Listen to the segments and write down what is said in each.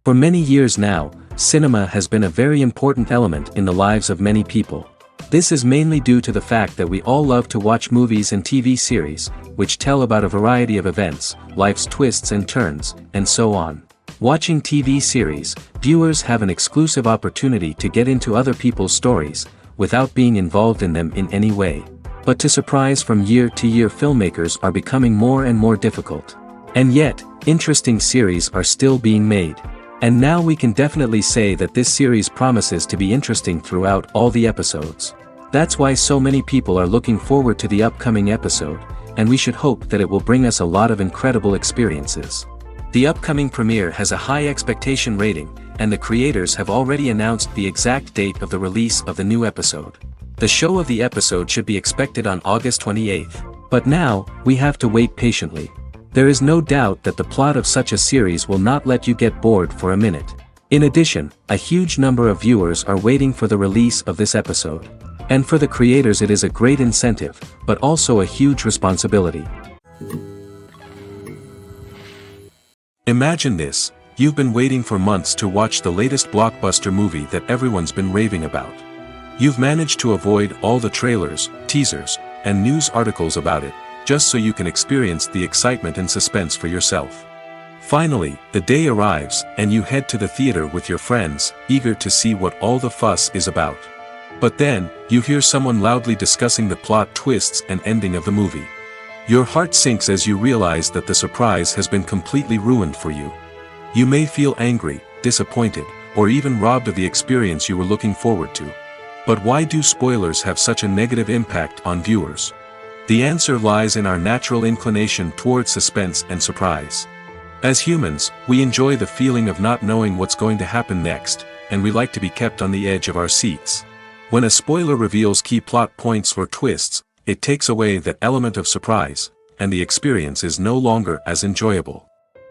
For many years now, cinema has been a very important element in the lives of many people. This is mainly due to the fact that we all love to watch movies and TV series, which tell about a variety of events, life's twists and turns, and so on. Watching TV series, viewers have an exclusive opportunity to get into other people's stories, without being involved in them in any way. But to surprise from year to year, filmmakers are becoming more and more difficult. And yet, interesting series are still being made. And now we can definitely say that this series promises to be interesting throughout all the episodes. That's why so many people are looking forward to the upcoming episode, and we should hope that it will bring us a lot of incredible experiences. The upcoming premiere has a high expectation rating, and the creators have already announced the exact date of the release of the new episode. The show of the episode should be expected on August 28th. But now, we have to wait patiently. There is no doubt that the plot of such a series will not let you get bored for a minute. In addition, a huge number of viewers are waiting for the release of this episode. And for the creators it is a great incentive, but also a huge responsibility. Imagine this, you've been waiting for months to watch the latest blockbuster movie that everyone's been raving about. You've managed to avoid all the trailers, teasers, and news articles about it, just so you can experience the excitement and suspense for yourself. Finally, the day arrives, and you head to the theater with your friends, eager to see what all the fuss is about. But then, you hear someone loudly discussing the plot twists and ending of the movie. Your heart sinks as you realize that the surprise has been completely ruined for you. You may feel angry, disappointed, or even robbed of the experience you were looking forward to. But why do spoilers have such a negative impact on viewers? The answer lies in our natural inclination towards suspense and surprise. As humans, we enjoy the feeling of not knowing what's going to happen next, and we like to be kept on the edge of our seats. When a spoiler reveals key plot points or twists, it takes away that element of surprise, and the experience is no longer as enjoyable.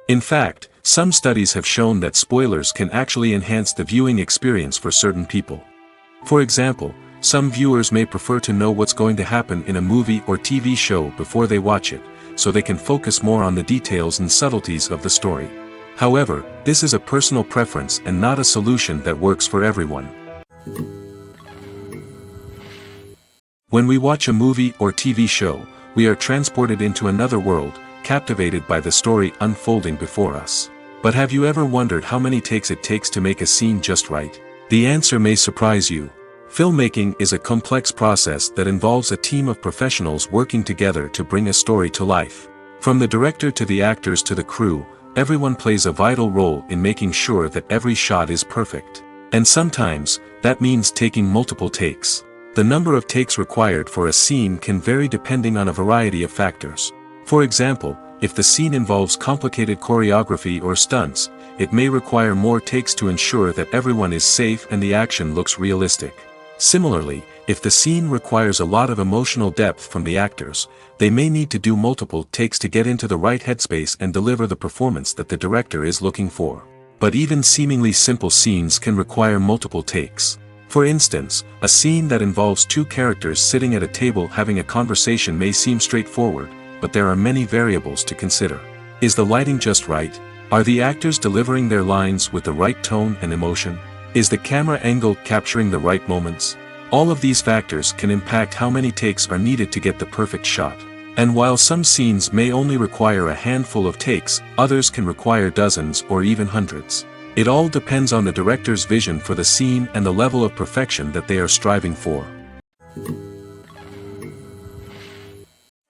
In fact, some studies have shown that spoilers can actually enhance the viewing experience for certain people. For example, some viewers may prefer to know what's going to happen in a movie or TV show before they watch it, so they can focus more on the details and subtleties of the story. However, this is a personal preference and not a solution that works for everyone. When we watch a movie or TV show, we are transported into another world, captivated by the story unfolding before us. But have you ever wondered how many takes it takes to make a scene just right? The answer may surprise you. Filmmaking is a complex process that involves a team of professionals working together to bring a story to life. From the director to the actors to the crew, everyone plays a vital role in making sure that every shot is perfect. And sometimes, that means taking multiple takes. The number of takes required for a scene can vary depending on a variety of factors. For example, if the scene involves complicated choreography or stunts, it may require more takes to ensure that everyone is safe and the action looks realistic. Similarly, if the scene requires a lot of emotional depth from the actors, they may need to do multiple takes to get into the right headspace and deliver the performance that the director is looking for. But even seemingly simple scenes can require multiple takes. For instance, a scene that involves two characters sitting at a table having a conversation may seem straightforward, but there are many variables to consider. Is the lighting just right? Are the actors delivering their lines with the right tone and emotion? Is the camera angle capturing the right moments? All of these factors can impact how many takes are needed to get the perfect shot. And while some scenes may only require a handful of takes, others can require dozens or even hundreds. It all depends on the director's vision for the scene and the level of perfection that they are striving for.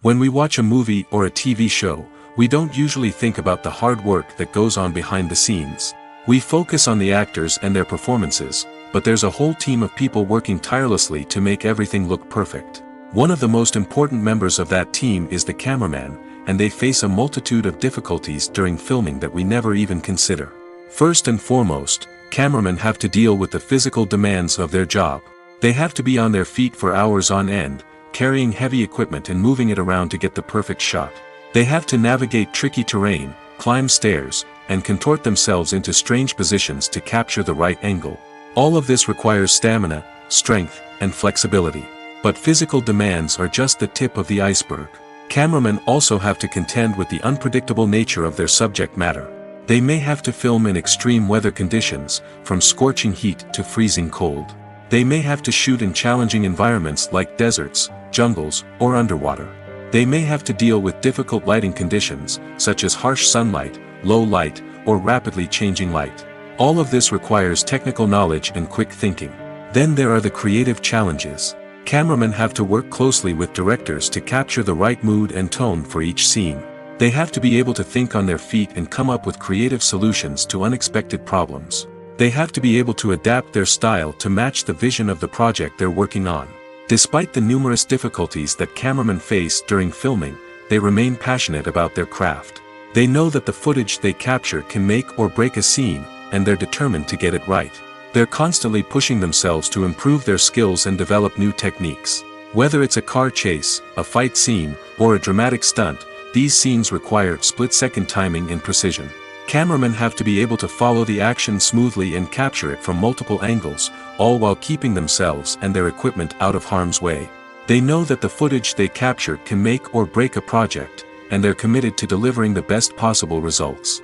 When we watch a movie or a TV show, we don't usually think about the hard work that goes on behind the scenes. We focus on the actors and their performances, but there's a whole team of people working tirelessly to make everything look perfect. One of the most important members of that team is the cameraman, and they face a multitude of difficulties during filming that we never even consider. First and foremost, cameramen have to deal with the physical demands of their job. They have to be on their feet for hours on end, carrying heavy equipment and moving it around to get the perfect shot. They have to navigate tricky terrain, climb stairs, and contort themselves into strange positions to capture the right angle. All of this requires stamina, strength, and flexibility. But physical demands are just the tip of the iceberg. Cameramen also have to contend with the unpredictable nature of their subject matter. They may have to film in extreme weather conditions, from scorching heat to freezing cold. They may have to shoot in challenging environments like deserts, jungles, or underwater. They may have to deal with difficult lighting conditions, such as harsh sunlight, low light, or rapidly changing light. All of this requires technical knowledge and quick thinking. Then there are the creative challenges. Cameramen have to work closely with directors to capture the right mood and tone for each scene. They have to be able to think on their feet and come up with creative solutions to unexpected problems. They have to be able to adapt their style to match the vision of the project they're working on. Despite the numerous difficulties that cameramen face during filming, they remain passionate about their craft. They know that the footage they capture can make or break a scene, and they're determined to get it right. They're constantly pushing themselves to improve their skills and develop new techniques. Whether it's a car chase, a fight scene, or a dramatic stunt, these scenes require split-second timing and precision. Cameramen have to be able to follow the action smoothly and capture it from multiple angles, all while keeping themselves and their equipment out of harm's way. They know that the footage they capture can make or break a project, and they're committed to delivering the best possible results.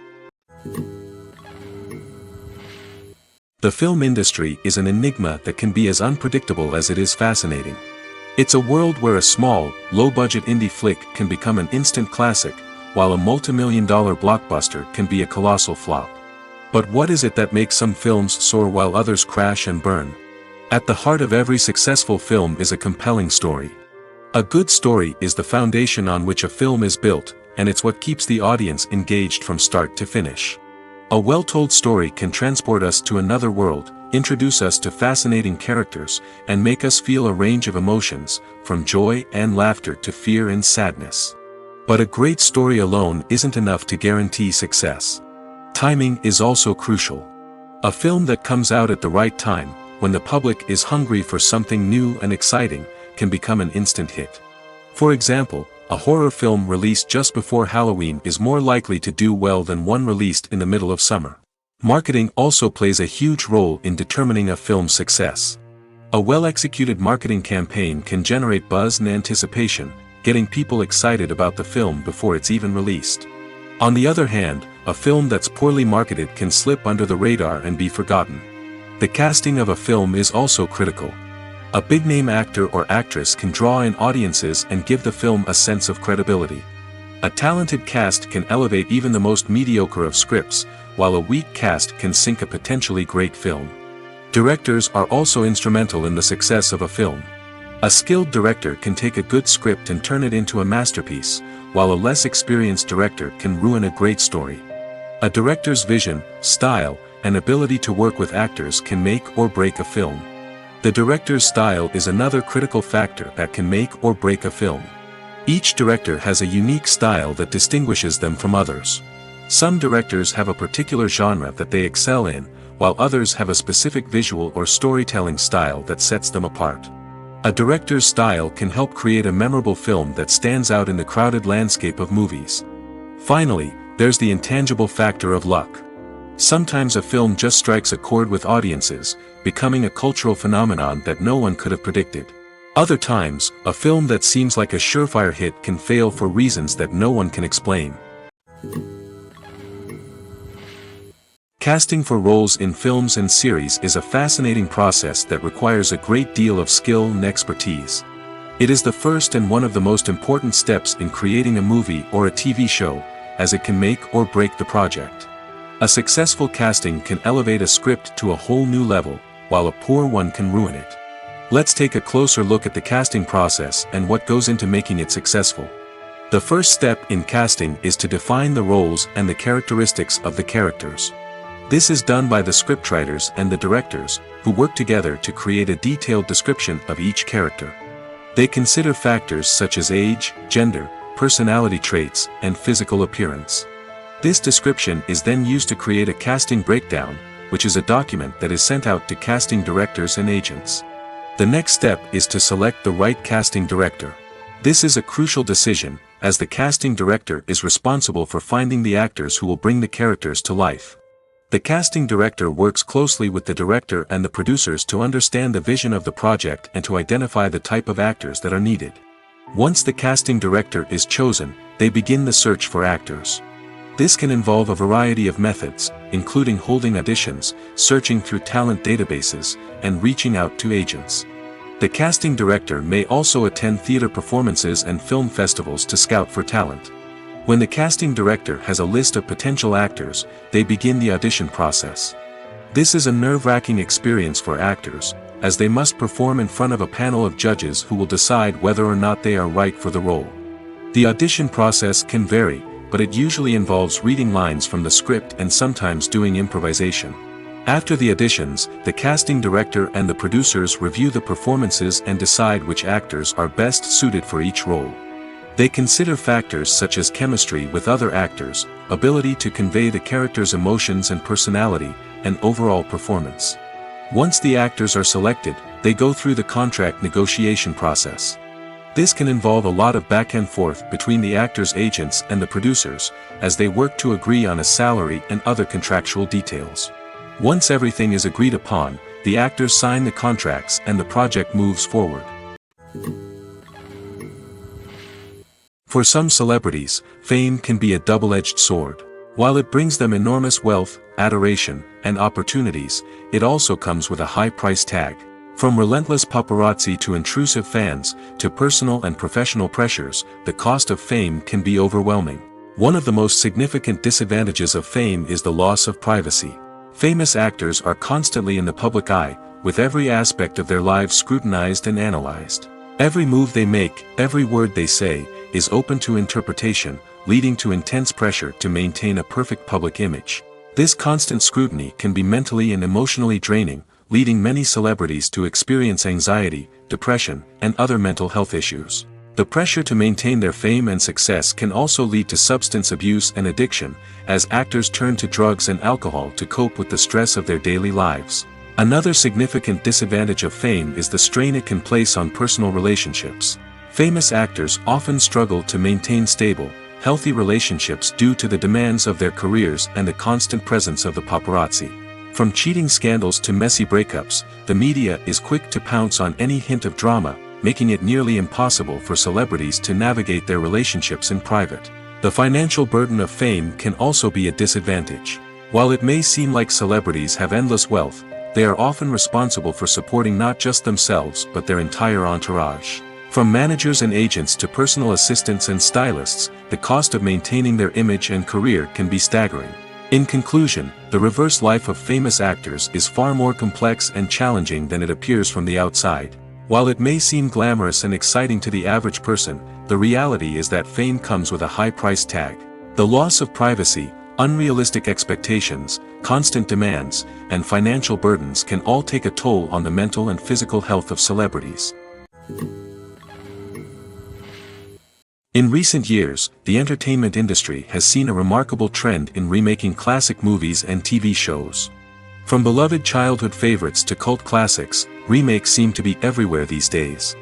The film industry is an enigma that can be as unpredictable as it is fascinating. It's a world where a small, low-budget indie flick can become an instant classic, while a multi-million-dollar blockbuster can be a colossal flop. But what is it that makes some films soar while others crash and burn? At the heart of every successful film is a compelling story. A good story is the foundation on which a film is built, and it's what keeps the audience engaged from start to finish. A well-told story can transport us to another world, introduce us to fascinating characters, and make us feel a range of emotions, from joy and laughter to fear and sadness. But a great story alone isn't enough to guarantee success. Timing is also crucial. A film that comes out at the right time, when the public is hungry for something new and exciting, can become an instant hit. For example, a horror film released just before Halloween is more likely to do well than one released in the middle of summer. Marketing also plays a huge role in determining a film's success. A well-executed marketing campaign can generate buzz and anticipation, getting people excited about the film before it's even released. On the other hand, a film that's poorly marketed can slip under the radar and be forgotten. The casting of a film is also critical. A big-name actor or actress can draw in audiences and give the film a sense of credibility. A talented cast can elevate even the most mediocre of scripts, while a weak cast can sink a potentially great film. Directors are also instrumental in the success of a film. A skilled director can take a good script and turn it into a masterpiece, while a less experienced director can ruin a great story. A director's vision, style, and ability to work with actors can make or break a film. The director's style is another critical factor that can make or break a film. Each director has a unique style that distinguishes them from others. Some directors have a particular genre that they excel in, while others have a specific visual or storytelling style that sets them apart. A director's style can help create a memorable film that stands out in the crowded landscape of movies. Finally, there's the intangible factor of luck. Sometimes a film just strikes a chord with audiences, becoming a cultural phenomenon that no one could have predicted. Other times, a film that seems like a surefire hit can fail for reasons that no one can explain. Casting for roles in films and series is a fascinating process that requires a great deal of skill and expertise. It is the first and one of the most important steps in creating a movie or a TV show, as it can make or break the project. A successful casting can elevate a script to a whole new level, while a poor one can ruin it. Let's take a closer look at the casting process and what goes into making it successful. The first step in casting is to define the roles and the characteristics of the characters. This is done by the scriptwriters and the directors, who work together to create a detailed description of each character. They consider factors such as age, gender, personality traits, and physical appearance. This description is then used to create a casting breakdown, which is a document that is sent out to casting directors and agents. The next step is to select the right casting director. This is a crucial decision, as the casting director is responsible for finding the actors who will bring the characters to life. The casting director works closely with the director and the producers to understand the vision of the project and to identify the type of actors that are needed. Once the casting director is chosen, they begin the search for actors. This can involve a variety of methods, including holding auditions, searching through talent databases, and reaching out to agents. The casting director may also attend theater performances and film festivals to scout for talent. When the casting director has a list of potential actors, they begin the audition process. This is a nerve-wracking experience for actors, as they must perform in front of a panel of judges who will decide whether or not they are right for the role. The audition process can vary, but it usually involves reading lines from the script and sometimes doing improvisation. After the auditions, the casting director and the producers review the performances and decide which actors are best suited for each role. They consider factors such as chemistry with other actors, ability to convey the character's emotions and personality, and overall performance. Once the actors are selected, they go through the contract negotiation process. This can involve a lot of back and forth between the actors' agents and the producers, as they work to agree on a salary and other contractual details. Once everything is agreed upon, the actors sign the contracts and the project moves forward. For some celebrities, fame can be a double-edged sword. While it brings them enormous wealth, adoration, and opportunities, it also comes with a high price tag. From relentless paparazzi to intrusive fans, to personal and professional pressures, the cost of fame can be overwhelming. One of the most significant disadvantages of fame is the loss of privacy. Famous actors are constantly in the public eye, with every aspect of their lives scrutinized and analyzed. Every move they make, every word they say, is open to interpretation, leading to intense pressure to maintain a perfect public image. This constant scrutiny can be mentally and emotionally draining, leading many celebrities to experience anxiety, depression, and other mental health issues. The pressure to maintain their fame and success can also lead to substance abuse and addiction, as actors turn to drugs and alcohol to cope with the stress of their daily lives. Another significant disadvantage of fame is the strain it can place on personal relationships. Famous actors often struggle to maintain stable, healthy relationships due to the demands of their careers and the constant presence of the paparazzi. From cheating scandals to messy breakups, the media is quick to pounce on any hint of drama, making it nearly impossible for celebrities to navigate their relationships in private. The financial burden of fame can also be a disadvantage. While it may seem like celebrities have endless wealth, they are often responsible for supporting not just themselves but their entire entourage. From managers and agents to personal assistants and stylists, the cost of maintaining their image and career can be staggering. In conclusion, the reverse life of famous actors is far more complex and challenging than it appears from the outside. While it may seem glamorous and exciting to the average person, the reality is that fame comes with a high price tag. The loss of privacy, unrealistic expectations, constant demands, and financial burdens can all take a toll on the mental and physical health of celebrities. In recent years, the entertainment industry has seen a remarkable trend in remaking classic movies and TV shows. From beloved childhood favorites to cult classics, remakes seem to be everywhere these days.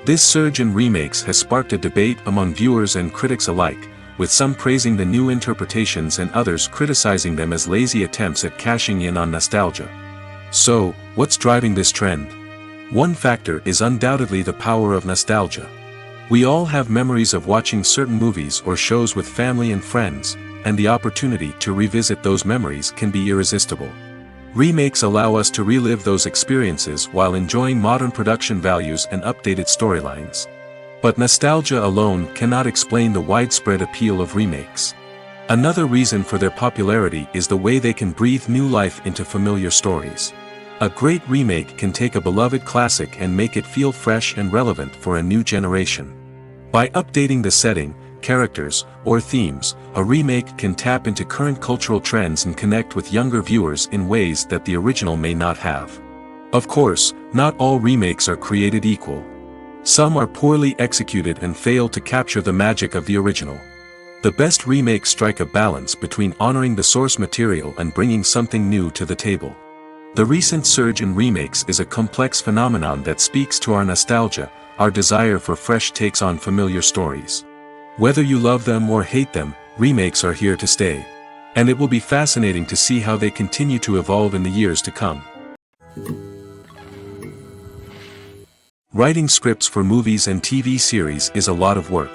This surge in remakes has sparked a debate among viewers and critics alike, with some praising the new interpretations and others criticizing them as lazy attempts at cashing in on nostalgia. So, what's driving this trend? One factor is undoubtedly the power of nostalgia. We all have memories of watching certain movies or shows with family and friends, and the opportunity to revisit those memories can be irresistible. Remakes allow us to relive those experiences while enjoying modern production values and updated storylines. But nostalgia alone cannot explain the widespread appeal of remakes. Another reason for their popularity is the way they can breathe new life into familiar stories. A great remake can take a beloved classic and make it feel fresh and relevant for a new generation. By updating the setting, characters, or themes, a remake can tap into current cultural trends and connect with younger viewers in ways that the original may not have. Of course, not all remakes are created equal. Some are poorly executed and fail to capture the magic of the original. The best remakes strike a balance between honoring the source material and bringing something new to the table. The recent surge in remakes is a complex phenomenon that speaks to our nostalgia, our desire for fresh takes on familiar stories. Whether you love them or hate them, remakes are here to stay. And it will be fascinating to see how they continue to evolve in the years to come. Writing scripts for movies and TV series is a lot of work.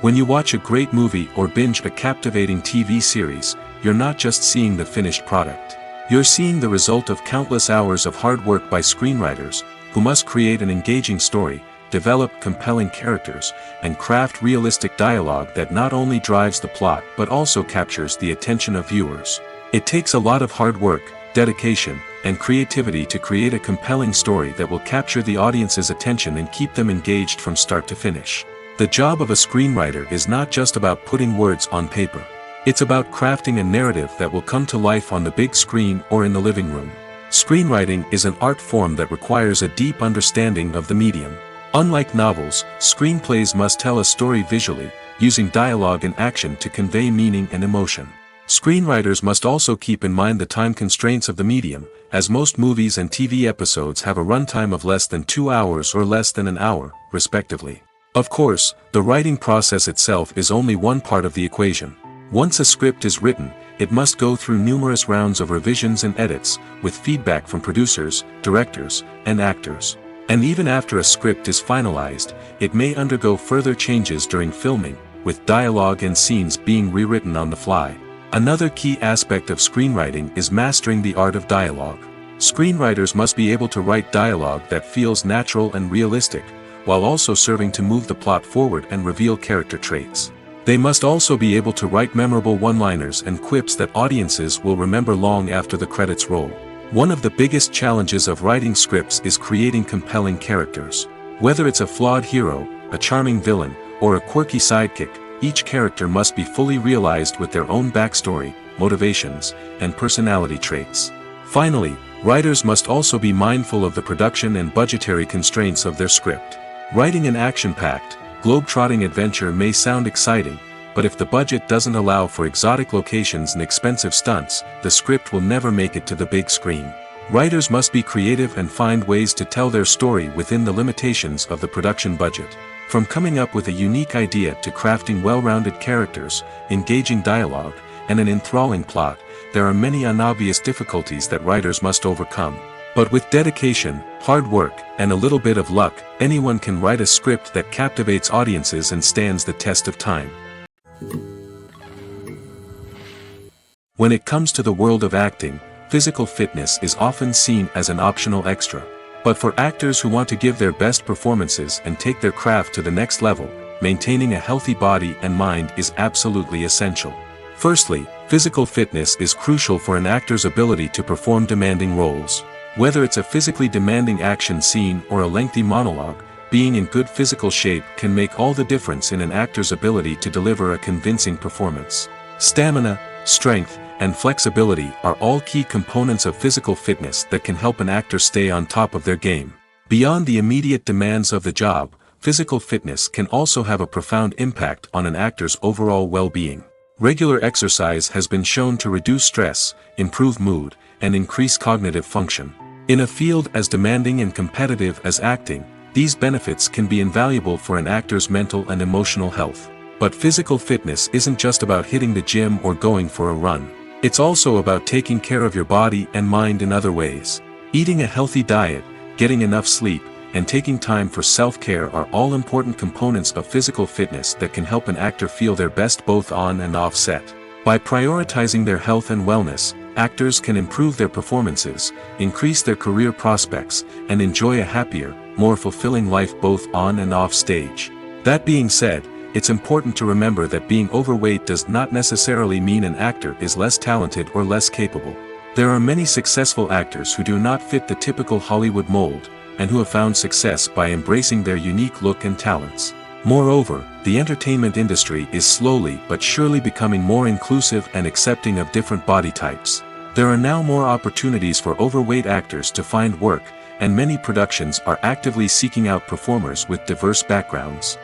When you watch a great movie or binge a captivating TV series, you're not just seeing the finished product. You're seeing the result of countless hours of hard work by screenwriters, who must create an engaging story, develop compelling characters, and craft realistic dialogue that not only drives the plot but also captures the attention of viewers. It takes a lot of hard work, dedication, and creativity to create a compelling story that will capture the audience's attention and keep them engaged from start to finish. The job of a screenwriter is not just about putting words on paper. It's about crafting a narrative that will come to life on the big screen or in the living room. Screenwriting is an art form that requires a deep understanding of the medium. Unlike novels, screenplays must tell a story visually, using dialogue and action to convey meaning and emotion. Screenwriters must also keep in mind the time constraints of the medium, as most movies and TV episodes have a runtime of less than 2 hours or less than an hour, respectively. Of course, the writing process itself is only one part of the equation. Once a script is written, it must go through numerous rounds of revisions and edits, with feedback from producers, directors, and actors. And even after a script is finalized, it may undergo further changes during filming, with dialogue and scenes being rewritten on the fly. Another key aspect of screenwriting is mastering the art of dialogue. Screenwriters must be able to write dialogue that feels natural and realistic, while also serving to move the plot forward and reveal character traits. They must also be able to write memorable one-liners and quips that audiences will remember long after the credits roll. One of the biggest challenges of writing scripts is creating compelling characters. Whether it's a flawed hero, a charming villain, or a quirky sidekick, each character must be fully realized with their own backstory, motivations, and personality traits. Finally, writers must also be mindful of the production and budgetary constraints of their script. Writing an action-packed, globe-trotting adventure may sound exciting, but if the budget doesn't allow for exotic locations and expensive stunts, the script will never make it to the big screen. Writers must be creative and find ways to tell their story within the limitations of the production budget. From coming up with a unique idea to crafting well-rounded characters, engaging dialogue, and an enthralling plot, there are many unobvious difficulties that writers must overcome. But with dedication, hard work, and a little bit of luck, anyone can write a script that captivates audiences and stands the test of time. When it comes to the world of acting, physical fitness is often seen as an optional extra. But for actors who want to give their best performances and take their craft to the next level, maintaining a healthy body and mind is absolutely essential. Firstly, physical fitness is crucial for an actor's ability to perform demanding roles. Whether it's a physically demanding action scene or a lengthy monologue, being in good physical shape can make all the difference in an actor's ability to deliver a convincing performance. Stamina, strength, and flexibility are all key components of physical fitness that can help an actor stay on top of their game. Beyond the immediate demands of the job, physical fitness can also have a profound impact on an actor's overall well-being. Regular exercise has been shown to reduce stress, improve mood, and increase cognitive function. In a field as demanding and competitive as acting, these benefits can be invaluable for an actor's mental and emotional health. But physical fitness isn't just about hitting the gym or going for a run. It's also about taking care of your body and mind in other ways. Eating a healthy diet, getting enough sleep, and taking time for self-care are all important components of physical fitness that can help an actor feel their best both on and off set. By prioritizing their health and wellness, actors can improve their performances, increase their career prospects, and enjoy a happier, more fulfilling life both on and off stage. That being said, it's important to remember that being overweight does not necessarily mean an actor is less talented or less capable. There are many successful actors who do not fit the typical Hollywood mold, and who have found success by embracing their unique look and talents. Moreover, the entertainment industry is slowly but surely becoming more inclusive and accepting of different body types. There are now more opportunities for overweight actors to find work, and many productions are actively seeking out performers with diverse backgrounds.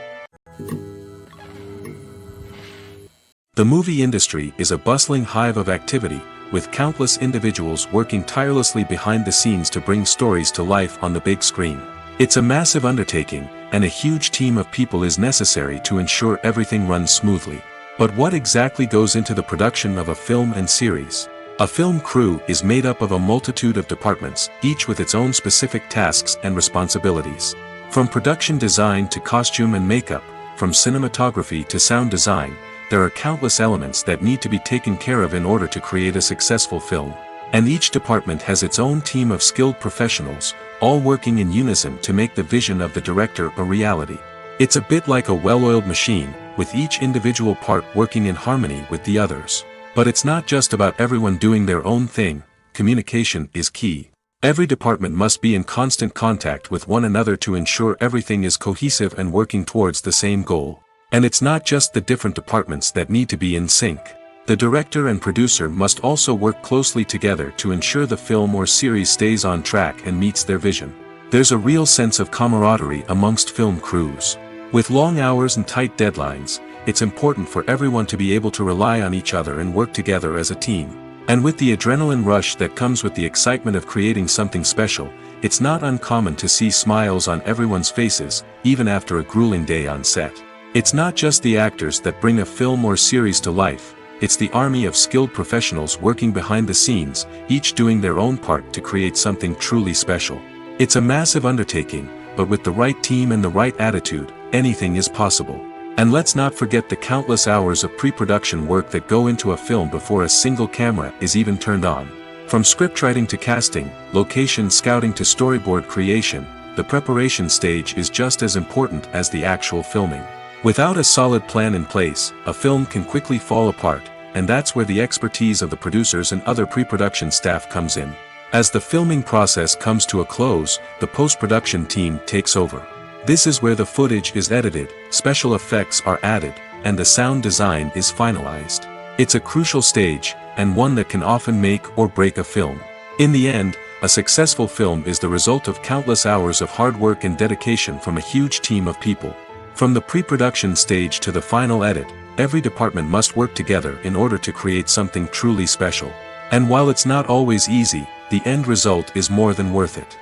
The movie industry is a bustling hive of activity, with countless individuals working tirelessly behind the scenes to bring stories to life on the big screen. It's a massive undertaking, and a huge team of people is necessary to ensure everything runs smoothly. But what exactly goes into the production of a film and series? A film crew is made up of a multitude of departments, each with its own specific tasks and responsibilities. From production design to costume and makeup, from cinematography to sound design, there are countless elements that need to be taken care of in order to create a successful film. And each department has its own team of skilled professionals, all working in unison to make the vision of the director a reality. It's a bit like a well-oiled machine, with each individual part working in harmony with the others. But it's not just about everyone doing their own thing. Communication is key. Every department must be in constant contact with one another to ensure everything is cohesive and working towards the same goal. And it's not just the different departments that need to be in sync. The director and producer must also work closely together to ensure the film or series stays on track and meets their vision. There's a real sense of camaraderie amongst film crews. With long hours and tight deadlines, it's important for everyone to be able to rely on each other and work together as a team. And with the adrenaline rush that comes with the excitement of creating something special, it's not uncommon to see smiles on everyone's faces, even after a grueling day on set. It's not just the actors that bring a film or series to life, it's the army of skilled professionals working behind the scenes, each doing their own part to create something truly special. It's a massive undertaking, but with the right team and the right attitude, anything is possible. And let's not forget the countless hours of pre-production work that go into a film before a single camera is even turned on. From scriptwriting to casting, location scouting to storyboard creation, the preparation stage is just as important as the actual filming. Without a solid plan in place, a film can quickly fall apart, and that's where the expertise of the producers and other pre-production staff comes in. As the filming process comes to a close, the post-production team takes over. This is where the footage is edited, special effects are added, and the sound design is finalized. It's a crucial stage, and one that can often make or break a film. In the end, a successful film is the result of countless hours of hard work and dedication from a huge team of people. From the pre-production stage to the final edit, every department must work together in order to create something truly special. And while it's not always easy, the end result is more than worth it.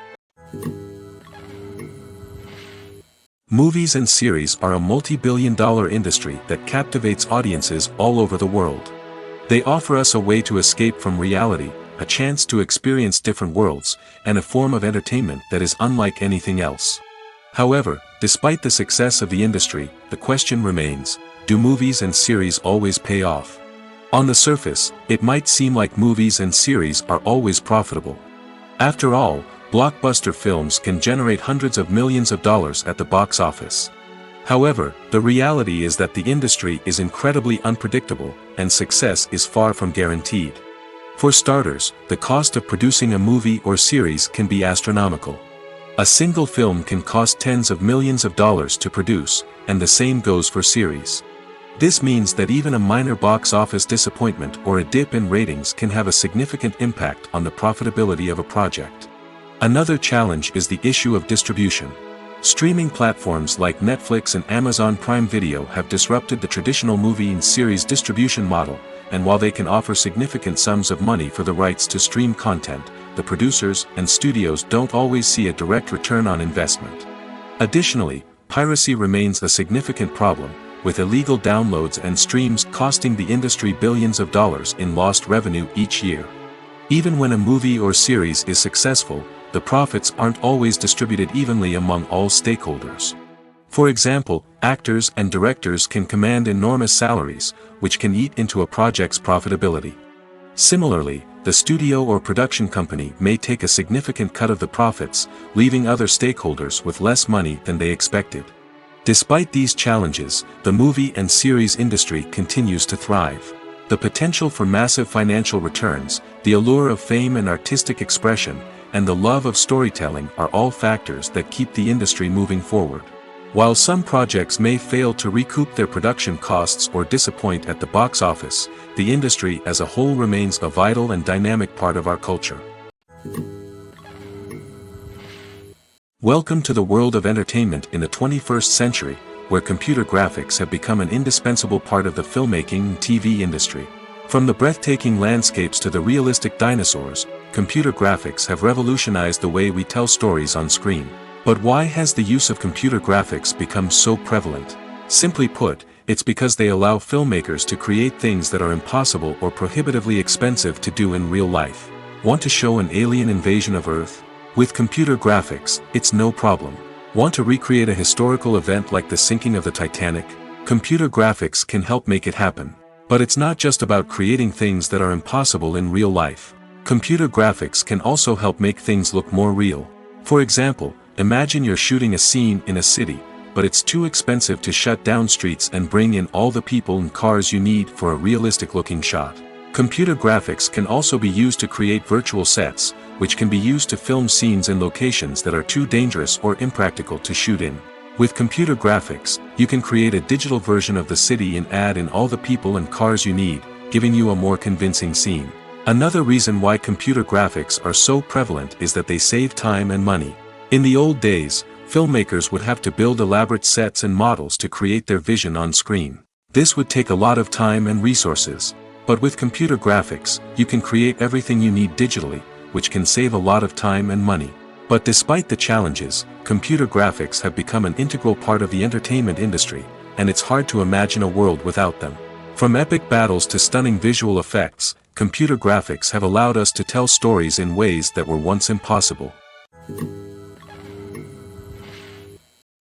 Movies and series are a multi-billion-dollar industry that captivates audiences all over the world. They offer us a way to escape from reality, a chance to experience different worlds, and a form of entertainment that is unlike anything else. However, despite the success of the industry, the question remains, do movies and series always pay off? On the surface, it might seem like movies and series are always profitable. After all, blockbuster films can generate hundreds of millions of dollars at the box office. However, the reality is that the industry is incredibly unpredictable, and success is far from guaranteed. For starters, the cost of producing a movie or series can be astronomical. A single film can cost tens of millions of dollars to produce, and the same goes for series. This means that even a minor box office disappointment or a dip in ratings can have a significant impact on the profitability of a project. Another challenge is the issue of distribution. Streaming platforms like Netflix and Amazon Prime Video have disrupted the traditional movie and series distribution model, and while they can offer significant sums of money for the rights to stream content, the producers and studios don't always see a direct return on investment. Additionally, piracy remains a significant problem, with illegal downloads and streams costing the industry billions of dollars in lost revenue each year. Even when a movie or series is successful, the profits aren't always distributed evenly among all stakeholders. For example, actors and directors can command enormous salaries, which can eat into a project's profitability. Similarly, the studio or production company may take a significant cut of the profits, leaving other stakeholders with less money than they expected. Despite these challenges, the movie and series industry continues to thrive. The potential for massive financial returns, the allure of fame and artistic expression, and the love of storytelling are all factors that keep the industry moving forward. While some projects may fail to recoup their production costs or disappoint at the box office, the industry as a whole remains a vital and dynamic part of our culture. Welcome to the world of entertainment in the 21st century, where computer graphics have become an indispensable part of the filmmaking and TV industry. From the breathtaking landscapes to the realistic dinosaurs, computer graphics have revolutionized the way we tell stories on screen. But why has the use of computer graphics become so prevalent? Simply put, it's because they allow filmmakers to create things that are impossible or prohibitively expensive to do in real life. Want to show an alien invasion of Earth? With computer graphics, it's no problem. Want to recreate a historical event like the sinking of the Titanic? Computer graphics can help make it happen. But it's not just about creating things that are impossible in real life. Computer graphics can also help make things look more real. For example, imagine you're shooting a scene in a city, but it's too expensive to shut down streets and bring in all the people and cars you need for a realistic-looking shot. Computer graphics can also be used to create virtual sets, which can be used to film scenes in locations that are too dangerous or impractical to shoot in. With computer graphics, you can create a digital version of the city and add in all the people and cars you need, giving you a more convincing scene. Another reason why computer graphics are so prevalent is that they save time and money. In the old days, filmmakers would have to build elaborate sets and models to create their vision on screen. This would take a lot of time and resources. But with computer graphics, you can create everything you need digitally, which can save a lot of time and money. But despite the challenges, computer graphics have become an integral part of the entertainment industry, and it's hard to imagine a world without them. From epic battles to stunning visual effects, computer graphics have allowed us to tell stories in ways that were once impossible.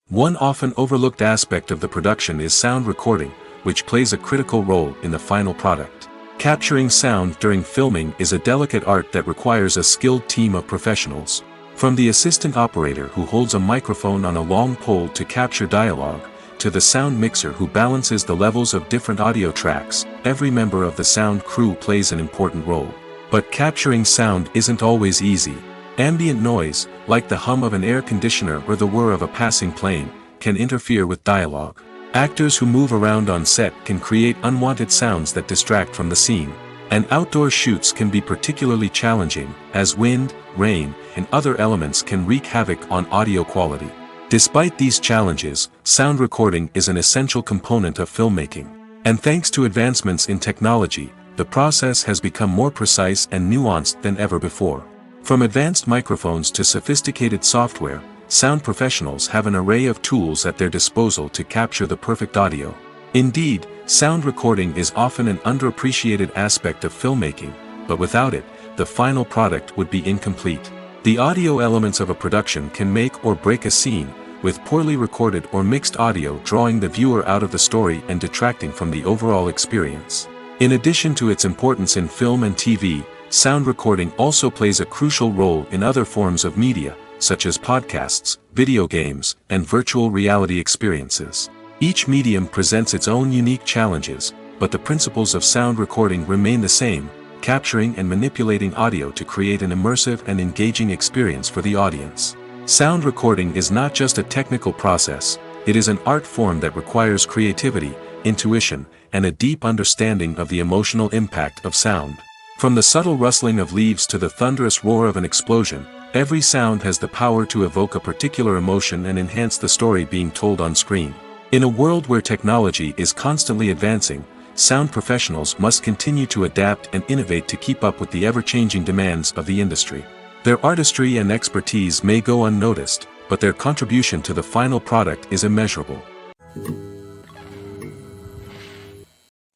One often overlooked aspect of the production is sound recording, which plays a critical role in the final product. Capturing sound during filming is a delicate art that requires a skilled team of professionals. From the assistant operator who holds a microphone on a long pole to capture dialogue, to the sound mixer who balances the levels of different audio tracks, every member of the sound crew plays an important role. But capturing sound isn't always easy. Ambient noise, like the hum of an air conditioner or the whir of a passing plane, can interfere with dialogue. Actors who move around on set can create unwanted sounds that distract from the scene. And outdoor shoots can be particularly challenging, as wind, rain, and other elements can wreak havoc on audio quality. Despite these challenges, sound recording is an essential component of filmmaking. And thanks to advancements in technology, the process has become more precise and nuanced than ever before. From advanced microphones to sophisticated software, sound professionals have an array of tools at their disposal to capture the perfect audio. Indeed, sound recording is often an underappreciated aspect of filmmaking, but without it, the final product would be incomplete. The audio elements of a production can make or break a scene, with poorly recorded or mixed audio drawing the viewer out of the story and detracting from the overall experience. In addition to its importance in film and TV, sound recording also plays a crucial role in other forms of media, such as podcasts, video games, and virtual reality experiences. Each medium presents its own unique challenges, but the principles of sound recording remain the same, capturing and manipulating audio to create an immersive and engaging experience for the audience. Sound recording is not just a technical process, it is an art form that requires creativity, intuition, and a deep understanding of the emotional impact of sound. From the subtle rustling of leaves to the thunderous roar of an explosion, every sound has the power to evoke a particular emotion and enhance the story being told on screen. In a world where technology is constantly advancing, sound professionals must continue to adapt and innovate to keep up with the ever-changing demands of the industry. Their artistry and expertise may go unnoticed, but their contribution to the final product is immeasurable.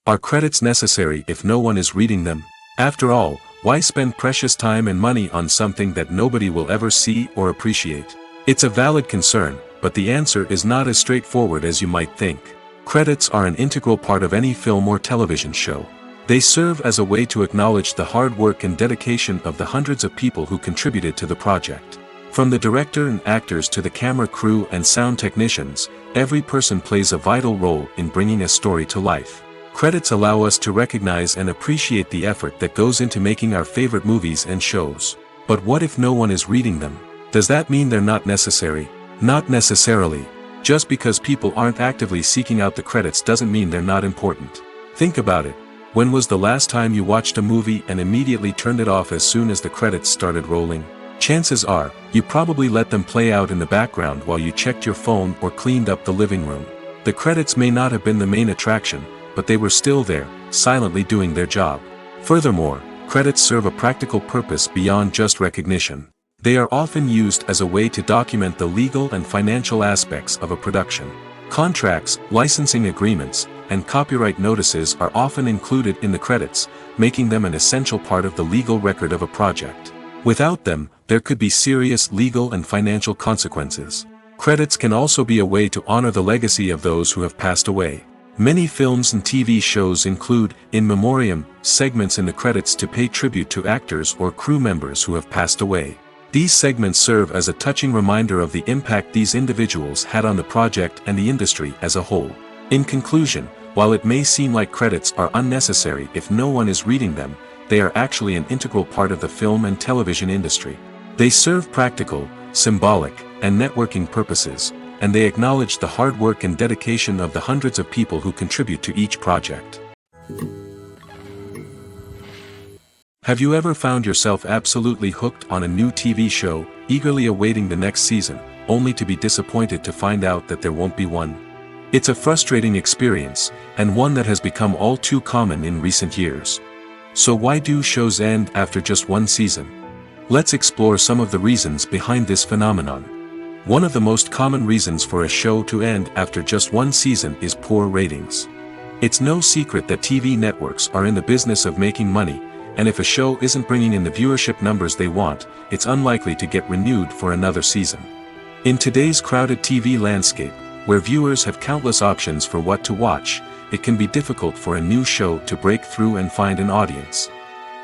Are credits necessary if no one is reading them? After all, why spend precious time and money on something that nobody will ever see or appreciate? It's a valid concern, but the answer is not as straightforward as you might think. Credits are an integral part of any film or television show. They serve as a way to acknowledge the hard work and dedication of the hundreds of people who contributed to the project. From the director and actors to the camera crew and sound technicians, every person plays a vital role in bringing a story to life. Credits allow us to recognize and appreciate the effort that goes into making our favorite movies and shows. But what if no one is reading them? Does that mean they're not necessary? Not necessarily. Just because people aren't actively seeking out the credits doesn't mean they're not important. Think about it. When was the last time you watched a movie and immediately turned it off as soon as the credits started rolling? Chances are, you probably let them play out in the background while you checked your phone or cleaned up the living room. The credits may not have been the main attraction, but they were still there, silently doing their job. Furthermore, credits serve a practical purpose beyond just recognition. They are often used as a way to document the legal and financial aspects of a production. Contracts, licensing agreements, and copyright notices are often included in the credits, making them an essential part of the legal record of a project. Without them, there could be serious legal and financial consequences. Credits can also be a way to honor the legacy of those who have passed away. Many films and TV shows include, in memoriam, segments in the credits to pay tribute to actors or crew members who have passed away. These segments serve as a touching reminder of the impact these individuals had on the project and the industry as a whole. In conclusion, while it may seem like credits are unnecessary if no one is reading them, they are actually an integral part of the film and television industry. They serve practical, symbolic, and networking purposes, and they acknowledge the hard work and dedication of the hundreds of people who contribute to each project. Have you ever found yourself absolutely hooked on a new TV show, eagerly awaiting the next season, only to be disappointed to find out that there won't be one? It's a frustrating experience, and one that has become all too common in recent years. So why do shows end after just one season? Let's explore some of the reasons behind this phenomenon. One of the most common reasons for a show to end after just one season is poor ratings. It's no secret that TV networks are in the business of making money, and if a show isn't bringing in the viewership numbers they want, it's unlikely to get renewed for another season. In today's crowded TV landscape, where viewers have countless options for what to watch, it can be difficult for a new show to break through and find an audience.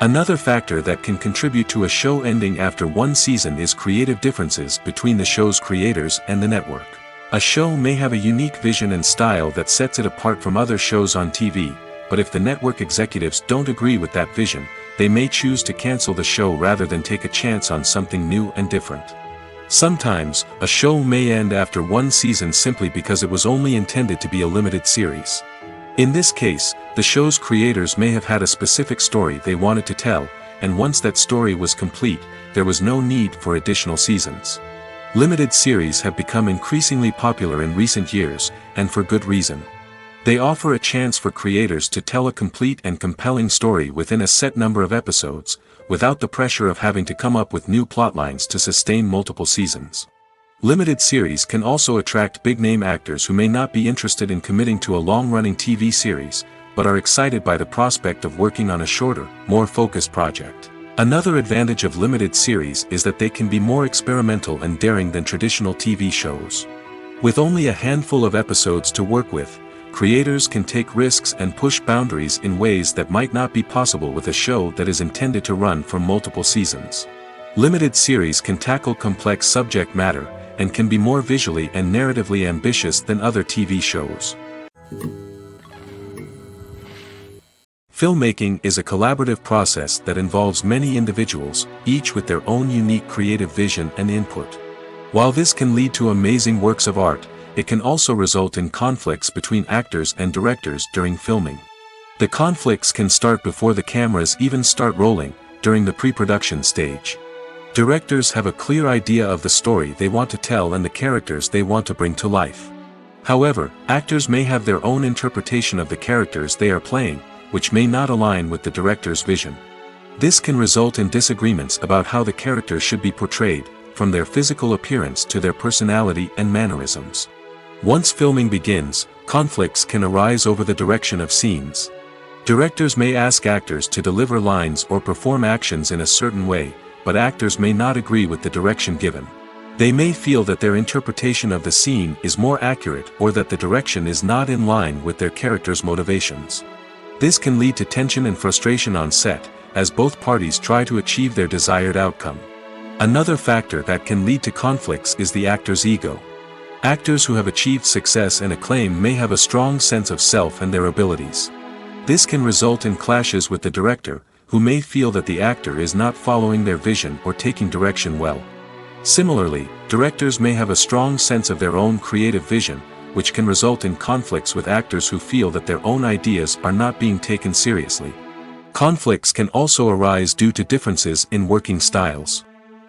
Another factor that can contribute to a show ending after one season is creative differences between the show's creators and the network. A show may have a unique vision and style that sets it apart from other shows on TV, but if the network executives don't agree with that vision, they may choose to cancel the show rather than take a chance on something new and different. Sometimes, a show may end after one season simply because it was only intended to be a limited series. In this case, the show's creators may have had a specific story they wanted to tell, and once that story was complete, there was no need for additional seasons. Limited series have become increasingly popular in recent years, and for good reason. They offer a chance for creators to tell a complete and compelling story within a set number of episodes, without the pressure of having to come up with new plotlines to sustain multiple seasons. Limited series can also attract big-name actors who may not be interested in committing to a long-running TV series, but are excited by the prospect of working on a shorter, more focused project. Another advantage of limited series is that they can be more experimental and daring than traditional TV shows. With only a handful of episodes to work with, creators can take risks and push boundaries in ways that might not be possible with a show that is intended to run for multiple seasons. Limited series can tackle complex subject matter, and can be more visually and narratively ambitious than other TV shows. Filmmaking is a collaborative process that involves many individuals, each with their own unique creative vision and input. While this can lead to amazing works of art, it can also result in conflicts between actors and directors during filming. The conflicts can start before the cameras even start rolling, during the pre-production stage. Directors have a clear idea of the story they want to tell and the characters they want to bring to life. However, actors may have their own interpretation of the characters they are playing, which may not align with the director's vision. This can result in disagreements about how the characters should be portrayed, from their physical appearance to their personality and mannerisms. Once filming begins, conflicts can arise over the direction of scenes. Directors may ask actors to deliver lines or perform actions in a certain way, but actors may not agree with the direction given. They may feel that their interpretation of the scene is more accurate or that the direction is not in line with their character's motivations. This can lead to tension and frustration on set, as both parties try to achieve their desired outcome. Another factor that can lead to conflicts is the actor's ego. Actors who have achieved success and acclaim may have a strong sense of self and their abilities. This can result in clashes with the director, who may feel that the actor is not following their vision or taking direction well. Similarly, directors may have a strong sense of their own creative vision, which can result in conflicts with actors who feel that their own ideas are not being taken seriously. Conflicts can also arise due to differences in working styles.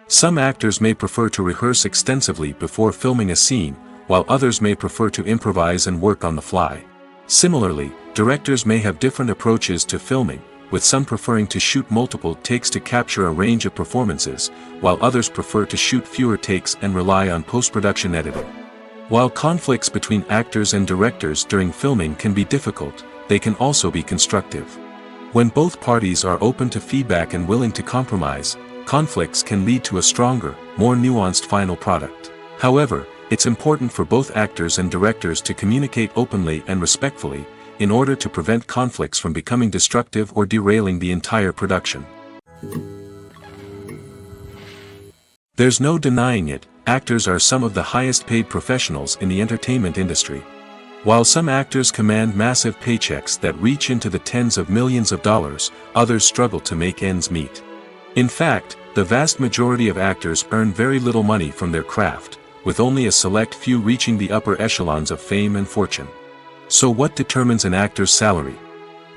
Some actors may prefer to rehearse extensively before filming a scene, while others may prefer to improvise and work on the fly. Similarly, directors may have different approaches to filming, with some preferring to shoot multiple takes to capture a range of performances, while others prefer to shoot fewer takes and rely on post-production editing. While conflicts between actors and directors during filming can be difficult, they can also be constructive. When both parties are open to feedback and willing to compromise, conflicts can lead to a stronger, more nuanced final product. However, it's important for both actors and directors to communicate openly and respectfully, in order to prevent conflicts from becoming destructive or derailing the entire production. There's no denying it, actors are some of the highest paid professionals in the entertainment industry. While some actors command massive paychecks that reach into the tens of millions of dollars, others struggle to make ends meet. In fact, the vast majority of actors earn very little money from their craft, with only a select few reaching the upper echelons of fame and fortune. So what determines an actor's salary?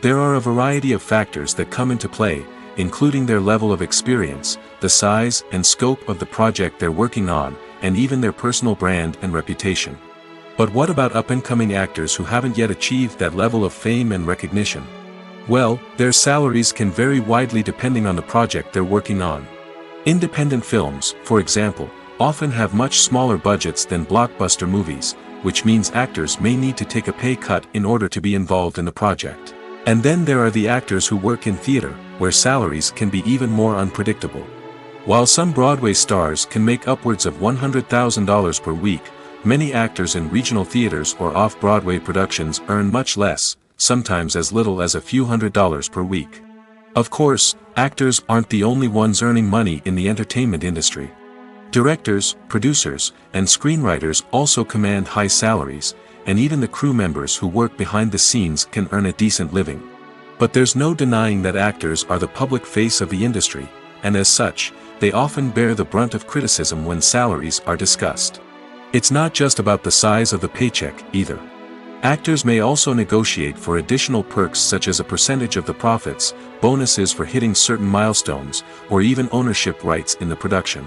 There are a variety of factors that come into play, including their level of experience, the size and scope of the project they're working on, and even their personal brand and reputation. But what about up-and-coming actors who haven't yet achieved that level of fame and recognition? Well, their salaries can vary widely depending on the project they're working on. Independent films, for example, often have much smaller budgets than blockbuster movies, which means actors may need to take a pay cut in order to be involved in the project. And then there are the actors who work in theater, where salaries can be even more unpredictable. While some Broadway stars can make upwards of $100,000 per week, many actors in regional theaters or off-Broadway productions earn much less, sometimes as little as a few $100s per week. Of course, actors aren't the only ones earning money in the entertainment industry. Directors, producers, and screenwriters also command high salaries, and even the crew members who work behind the scenes can earn a decent living. But there's no denying that actors are the public face of the industry, and as such, they often bear the brunt of criticism when salaries are discussed. It's not just about the size of the paycheck, either. Actors may also negotiate for additional perks such as a percentage of the profits, bonuses for hitting certain milestones, or even ownership rights in the production.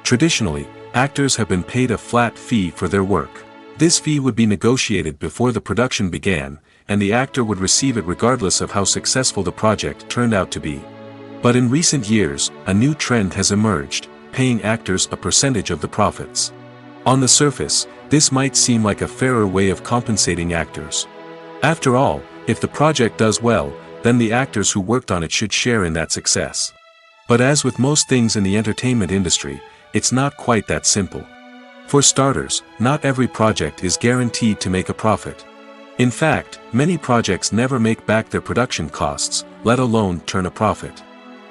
Traditionally, actors have been paid a flat fee for their work. This fee would be negotiated before the production began, and the actor would receive it regardless of how successful the project turned out to be. But in recent years, a new trend has emerged, paying actors a percentage of the profits. On the surface, this might seem like a fairer way of compensating actors. After all, if the project does well, then the actors who worked on it should share in that success. But as with most things in the entertainment industry, it's not quite that simple. For starters, not every project is guaranteed to make a profit. In fact, many projects never make back their production costs, let alone turn a profit.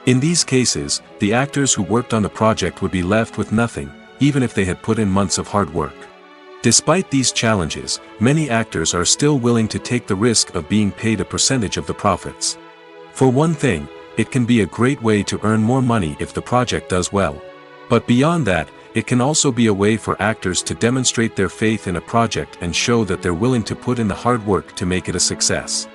In these cases, the actors who worked on the project would be left with nothing, even if they had put in months of hard work. Despite these challenges, many actors are still willing to take the risk of being paid a percentage of the profits. For one thing, it can be a great way to earn more money if the project does well. But beyond that, it can also be a way for actors to demonstrate their faith in a project and show that they're willing to put in the hard work to make it a success.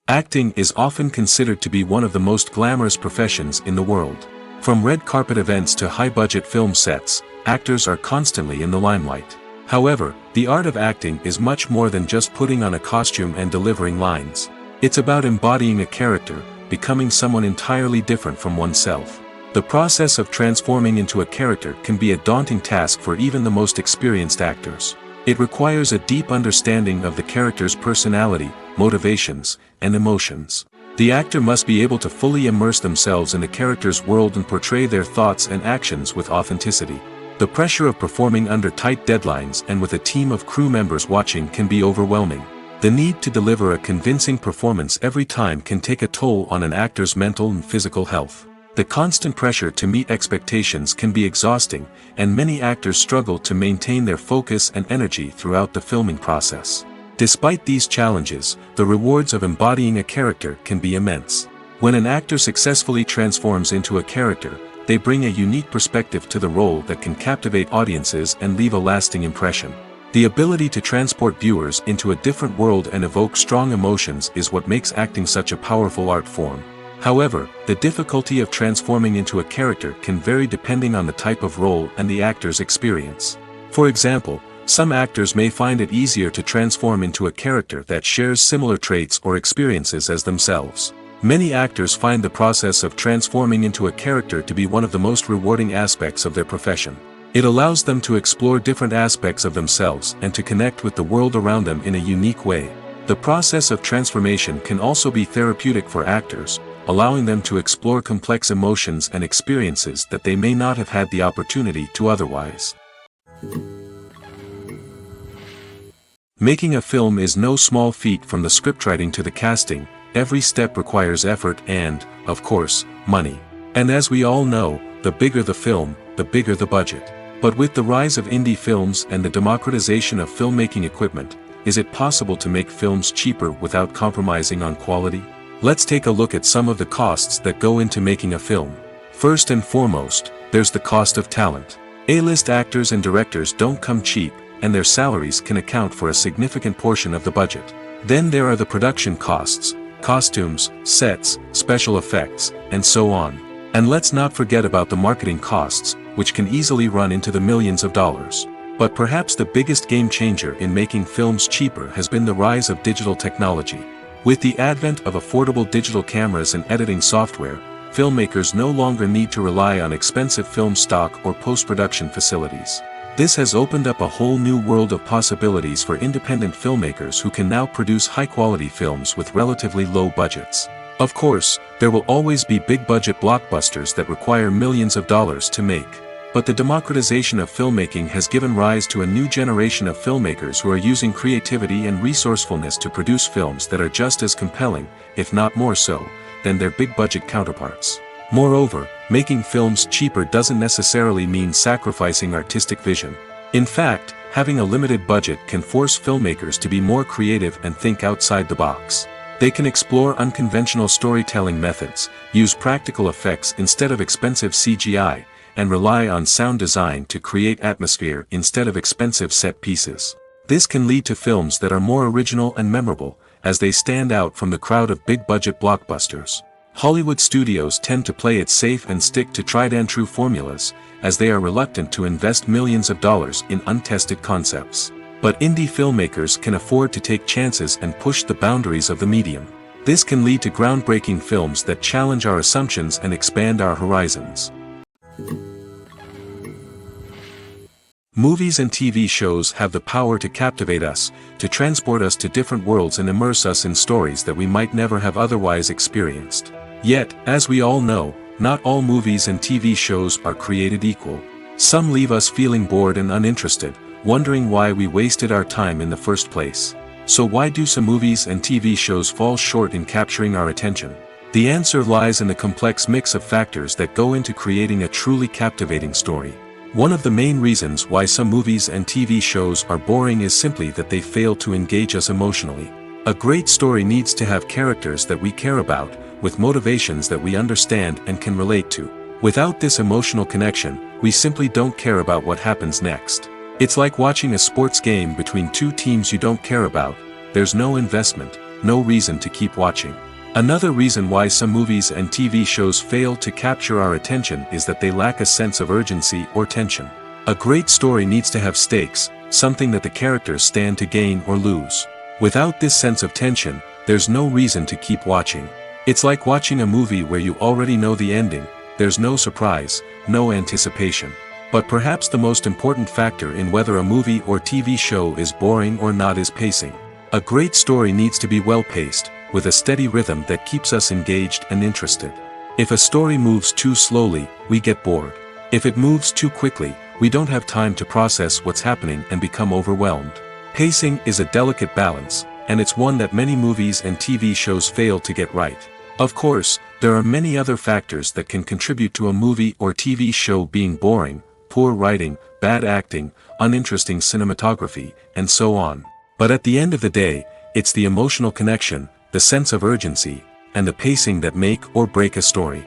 Acting is often considered to be one of the most glamorous professions in the world. From red carpet events to high-budget film sets, actors are constantly in the limelight. However, the art of acting is much more than just putting on a costume and delivering lines. It's about embodying a character, becoming someone entirely different from oneself. The process of transforming into a character can be a daunting task for even the most experienced actors. It requires a deep understanding of the character's personality, motivations, and emotions. The actor must be able to fully immerse themselves in the character's world and portray their thoughts and actions with authenticity. The pressure of performing under tight deadlines and with a team of crew members watching can be overwhelming. The need to deliver a convincing performance every time can take a toll on an actor's mental and physical health. The constant pressure to meet expectations can be exhausting, and many actors struggle to maintain their focus and energy throughout the filming process. Despite these challenges, the rewards of embodying a character can be immense. When an actor successfully transforms into a character, they bring a unique perspective to the role that can captivate audiences and leave a lasting impression. The ability to transport viewers into a different world and evoke strong emotions is what makes acting such a powerful art form. However, the difficulty of transforming into a character can vary depending on the type of role and the actor's experience. For example, some actors may find it easier to transform into a character that shares similar traits or experiences as themselves. Many actors find the process of transforming into a character to be one of the most rewarding aspects of their profession. It allows them to explore different aspects of themselves and to connect with the world around them in a unique way. The process of transformation can also be therapeutic for actors, allowing them to explore complex emotions and experiences that they may not have had the opportunity to otherwise. Making a film is no small feat. From the scriptwriting to the casting, every step requires effort and, of course, money. And as we all know, the bigger the film, the bigger the budget. But with the rise of indie films and the democratization of filmmaking equipment, is it possible to make films cheaper without compromising on quality? Let's take a look at some of the costs that go into making a film. First and foremost, there's the cost of talent. A-list actors and directors don't come cheap, and their salaries can account for a significant portion of the budget. Then there are the production costs, costumes, sets, special effects, and so on. And let's not forget about the marketing costs, which can easily run into the millions of dollars. But perhaps the biggest game changer in making films cheaper has been the rise of digital technology. With the advent of affordable digital cameras and editing software, filmmakers no longer need to rely on expensive film stock or post-production facilities. This has opened up a whole new world of possibilities for independent filmmakers who can now produce high-quality films with relatively low budgets. Of course, there will always be big-budget blockbusters that require millions of dollars to make. But the democratization of filmmaking has given rise to a new generation of filmmakers who are using creativity and resourcefulness to produce films that are just as compelling, if not more so, than their big-budget counterparts. Moreover, making films cheaper doesn't necessarily mean sacrificing artistic vision. In fact, having a limited budget can force filmmakers to be more creative and think outside the box. They can explore unconventional storytelling methods, use practical effects instead of expensive CGI, and rely on sound design to create atmosphere instead of expensive set pieces. This can lead to films that are more original and memorable, as they stand out from the crowd of big-budget blockbusters. Hollywood studios tend to play it safe and stick to tried-and-true formulas, as they are reluctant to invest millions of dollars in untested concepts. But indie filmmakers can afford to take chances and push the boundaries of the medium. This can lead to groundbreaking films that challenge our assumptions and expand our horizons. Movies and TV shows have the power to captivate us, to transport us to different worlds and immerse us in stories that we might never have otherwise experienced. Yet, as we all know, not all movies and TV shows are created equal. Some leave us feeling bored and uninterested, wondering why we wasted our time in the first place. So why do some movies and TV shows fall short in capturing our attention? The answer lies in the complex mix of factors that go into creating a truly captivating story. One of the main reasons why some movies and TV shows are boring is simply that they fail to engage us emotionally. A great story needs to have characters that we care about, with motivations that we understand and can relate to. Without this emotional connection, we simply don't care about what happens next. It's like watching a sports game between two teams you don't care about. There's no investment, no reason to keep watching. Another reason why some movies and TV shows fail to capture our attention is that they lack a sense of urgency or tension. A great story needs to have stakes, something that the characters stand to gain or lose. Without this sense of tension, there's no reason to keep watching. It's like watching a movie where you already know the ending. There's no surprise, no anticipation. But perhaps the most important factor in whether a movie or TV show is boring or not is pacing. A great story needs to be well-paced, with a steady rhythm that keeps us engaged and interested. If a story moves too slowly, we get bored. If it moves too quickly, we don't have time to process what's happening and become overwhelmed. Pacing is a delicate balance, and it's one that many movies and TV shows fail to get right. Of course, there are many other factors that can contribute to a movie or TV show being boring: poor writing, bad acting, uninteresting cinematography, and so on. But at the end of the day, it's the emotional connection, the sense of urgency, and the pacing that make or break a story.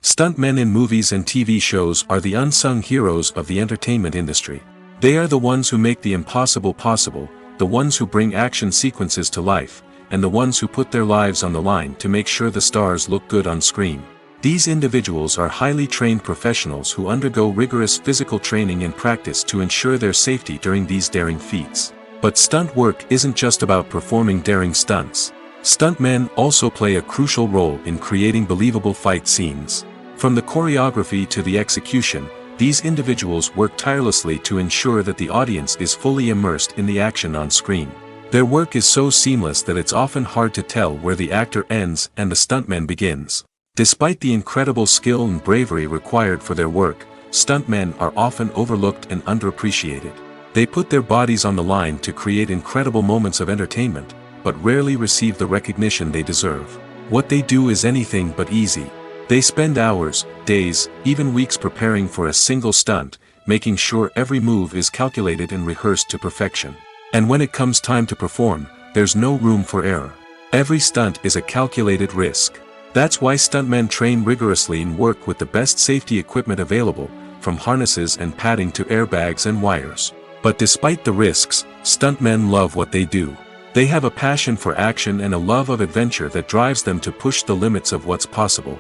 Stuntmen in movies and TV shows are the unsung heroes of the entertainment industry. They are the ones who make the impossible possible, the ones who bring action sequences to life, and the ones who put their lives on the line to make sure the stars look good on screen. These individuals are highly trained professionals who undergo rigorous physical training and practice to ensure their safety during these daring feats. But stunt work isn't just about performing daring stunts. Stuntmen also play a crucial role in creating believable fight scenes. From the choreography to the execution, these individuals work tirelessly to ensure that the audience is fully immersed in the action on screen. Their work is so seamless that it's often hard to tell where the actor ends and the stuntman begins. Despite the incredible skill and bravery required for their work, stuntmen are often overlooked and underappreciated. They put their bodies on the line to create incredible moments of entertainment, but rarely receive the recognition they deserve. What they do is anything but easy. They spend hours, days, even weeks preparing for a single stunt, making sure every move is calculated and rehearsed to perfection. And when it comes time to perform, there's no room for error. Every stunt is a calculated risk. That's why stuntmen train rigorously and work with the best safety equipment available, from harnesses and padding to airbags and wires. But despite the risks, stuntmen love what they do. They have a passion for action and a love of adventure that drives them to push the limits of what's possible.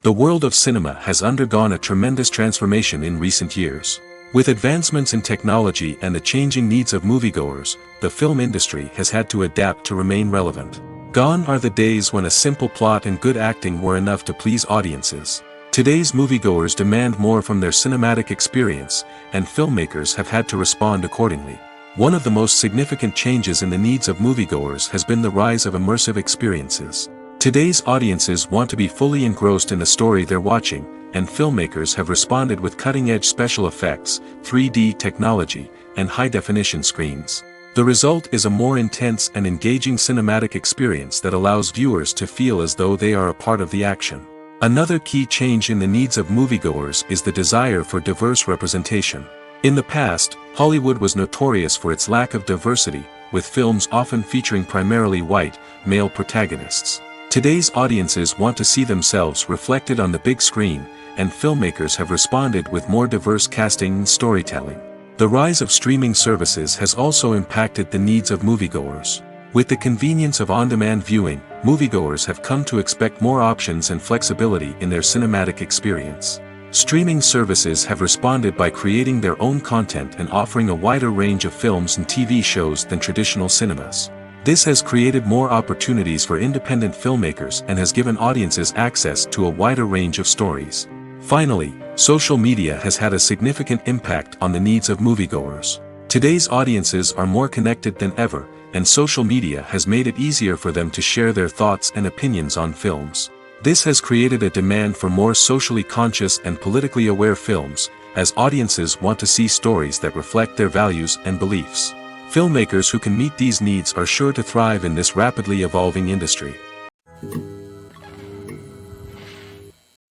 The world of cinema has undergone a tremendous transformation in recent years. With advancements in technology and the changing needs of moviegoers, the film industry has had to adapt to remain relevant. Gone are the days when a simple plot and good acting were enough to please audiences. Today's moviegoers demand more from their cinematic experience, and filmmakers have had to respond accordingly. One of the most significant changes in the needs of moviegoers has been the rise of immersive experiences. Today's audiences want to be fully engrossed in the story they're watching, and filmmakers have responded with cutting-edge special effects, 3D technology, and high-definition screens. The result is a more intense and engaging cinematic experience that allows viewers to feel as though they are a part of the action. Another key change in the needs of moviegoers is the desire for diverse representation. In the past, Hollywood was notorious for its lack of diversity, with films often featuring primarily white, male protagonists. Today's audiences want to see themselves reflected on the big screen, and filmmakers have responded with more diverse casting and storytelling. The rise of streaming services has also impacted the needs of moviegoers. With the convenience of on-demand viewing, moviegoers have come to expect more options and flexibility in their cinematic experience. Streaming services have responded by creating their own content and offering a wider range of films and TV shows than traditional cinemas. This has created more opportunities for independent filmmakers and has given audiences access to a wider range of stories. Finally, social media has had a significant impact on the needs of moviegoers. Today's audiences are more connected than ever, and social media has made it easier for them to share their thoughts and opinions on films. This has created a demand for more socially conscious and politically aware films, as audiences want to see stories that reflect their values and beliefs. Filmmakers who can meet these needs are sure to thrive in this rapidly evolving industry.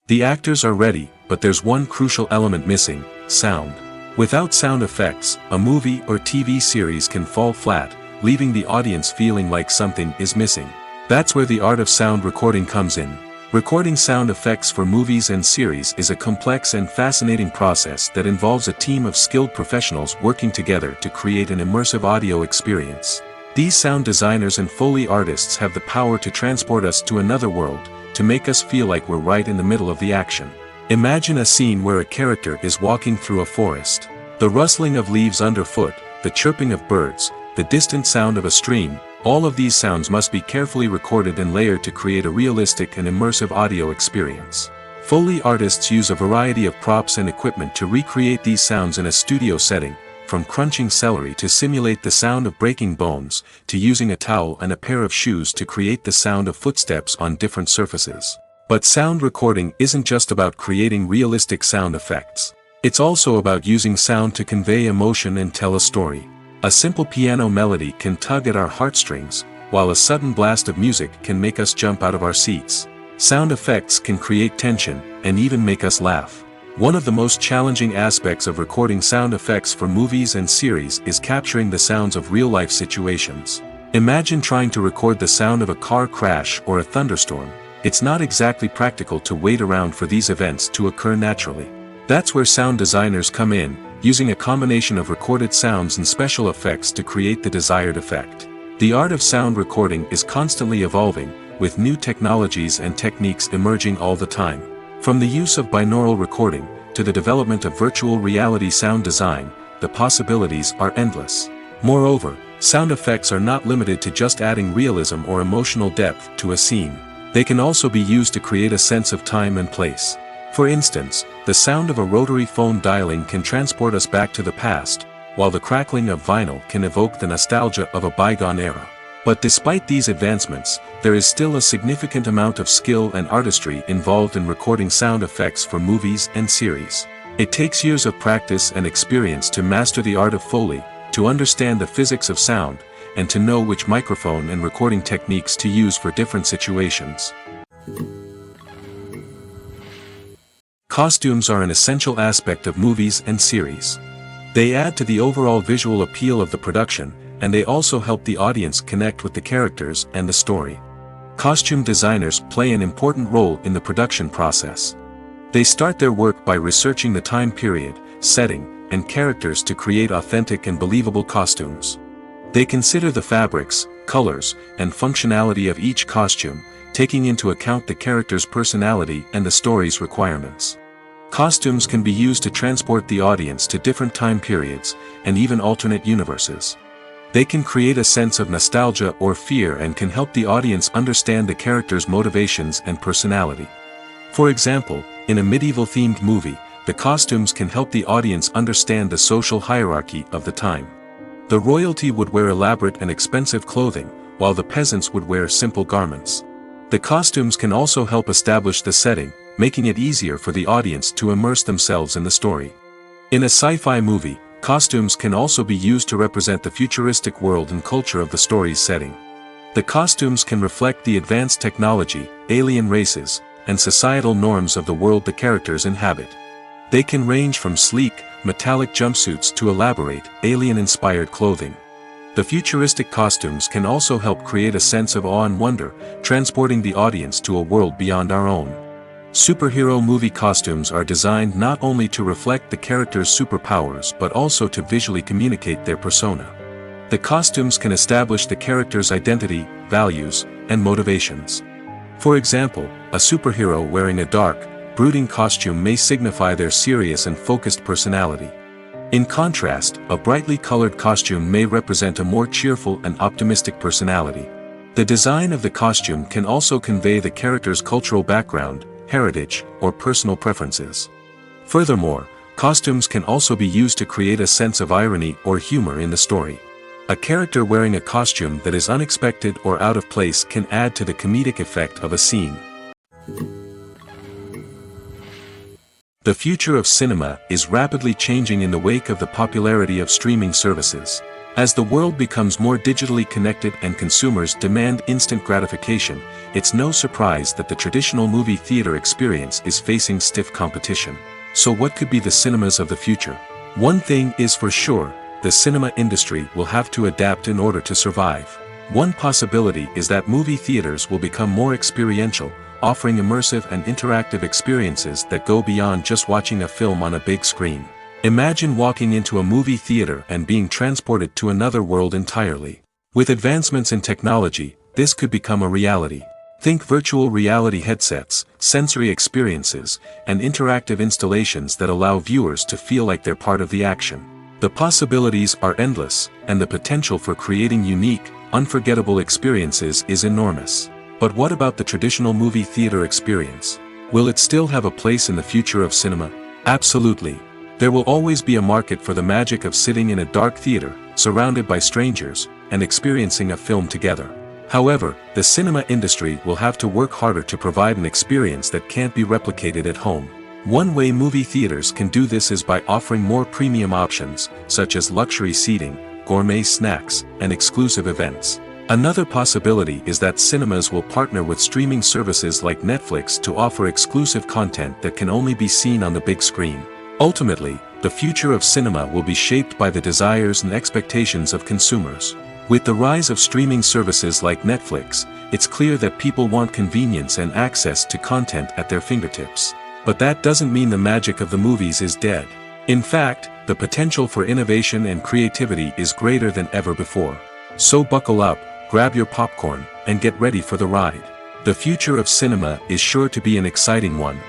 The actors are ready, but there's one crucial element missing: sound. Without sound effects, a movie or TV series can fall flat, leaving the audience feeling like something is missing. That's where the art of sound recording comes in. Recording sound effects for movies and series is a complex and fascinating process that involves a team of skilled professionals working together to create an immersive audio experience. These sound designers and Foley artists have the power to transport us to another world, to make us feel like we're right in the middle of the action. Imagine a scene where a character is walking through a forest. The rustling of leaves underfoot, the chirping of birds, the distant sound of a stream, all of these sounds must be carefully recorded and layered to create a realistic and immersive audio experience. Foley artists use a variety of props and equipment to recreate these sounds in a studio setting, from crunching celery to simulate the sound of breaking bones, to using a towel and a pair of shoes to create the sound of footsteps on different surfaces. But sound recording isn't just about creating realistic sound effects. It's also about using sound to convey emotion and tell a story. A simple piano melody can tug at our heartstrings, while a sudden blast of music can make us jump out of our seats. Sound effects can create tension, and even make us laugh. One of the most challenging aspects of recording sound effects for movies and series is capturing the sounds of real-life situations. Imagine trying to record the sound of a car crash or a thunderstorm. It's not exactly practical to wait around for these events to occur naturally. That's where sound designers come in, using a combination of recorded sounds and special effects to create the desired effect. The art of sound recording is constantly evolving, with new technologies and techniques emerging all the time. From the use of binaural recording, to the development of virtual reality sound design, the possibilities are endless. Moreover, sound effects are not limited to just adding realism or emotional depth to a scene. They can also be used to create a sense of time and place. For instance, the sound of a rotary phone dialing can transport us back to the past, while the crackling of vinyl can evoke the nostalgia of a bygone era. But despite these advancements, there is still a significant amount of skill and artistry involved in recording sound effects for movies and series. It takes years of practice and experience to master the art of Foley, to understand the physics of sound, and to know which microphone and recording techniques to use for different situations. Costumes are an essential aspect of movies and series. They add to the overall visual appeal of the production, and they also help the audience connect with the characters and the story. Costume designers play an important role in the production process. They start their work by researching the time period, setting, and characters to create authentic and believable costumes. They consider the fabrics, colors, and functionality of each costume, taking into account the character's personality and the story's requirements. Costumes can be used to transport the audience to different time periods, and even alternate universes. They can create a sense of nostalgia or fear and can help the audience understand the character's motivations and personality. For example, in a medieval-themed movie, the costumes can help the audience understand the social hierarchy of the time. The royalty would wear elaborate and expensive clothing, while the peasants would wear simple garments. The costumes can also help establish the setting, making it easier for the audience to immerse themselves in the story. In a sci-fi movie, costumes can also be used to represent the futuristic world and culture of the story's setting. The costumes can reflect the advanced technology, alien races, and societal norms of the world the characters inhabit. They can range from sleek, metallic jumpsuits to elaborate, alien-inspired clothing. The futuristic costumes can also help create a sense of awe and wonder, transporting the audience to a world beyond our own. Superhero movie costumes are designed not only to reflect the character's superpowers but also to visually communicate their persona. The costumes can establish the character's identity, values, and motivations. For example, a superhero wearing a dark, brooding costume may signify their serious and focused personality. In contrast, a brightly colored costume may represent a more cheerful and optimistic personality. The design of the costume can also convey the character's cultural background, heritage, or personal preferences. Furthermore, costumes can also be used to create a sense of irony or humor in the story. A character wearing a costume that is unexpected or out of place can add to the comedic effect of a scene. The future of cinema is rapidly changing in the wake of the popularity of streaming services. As the world becomes more digitally connected and consumers demand instant gratification, it's no surprise that the traditional movie theater experience is facing stiff competition. So what could be the cinemas of the future? One thing is for sure, the cinema industry will have to adapt in order to survive. One possibility is that movie theaters will become more experiential, offering immersive and interactive experiences that go beyond just watching a film on a big screen. Imagine walking into a movie theater and being transported to another world entirely. With advancements in technology, this could become a reality. Think virtual reality headsets, sensory experiences, and interactive installations that allow viewers to feel like they're part of the action. The possibilities are endless, and the potential for creating unique, unforgettable experiences is enormous. But what about the traditional movie theater experience? Will it still have a place in the future of cinema? Absolutely. There will always be a market for the magic of sitting in a dark theater, surrounded by strangers, and experiencing a film together. However, the cinema industry will have to work harder to provide an experience that can't be replicated at home. One way movie theaters can do this is by offering more premium options, such as luxury seating, gourmet snacks, and exclusive events. Another possibility is that cinemas will partner with streaming services like Netflix to offer exclusive content that can only be seen on the big screen. Ultimately, the future of cinema will be shaped by the desires and expectations of consumers. With the rise of streaming services like Netflix, it's clear that people want convenience and access to content at their fingertips. But that doesn't mean the magic of the movies is dead. In fact, the potential for innovation and creativity is greater than ever before. So buckle up, grab your popcorn, and get ready for the ride. The future of cinema is sure to be an exciting one.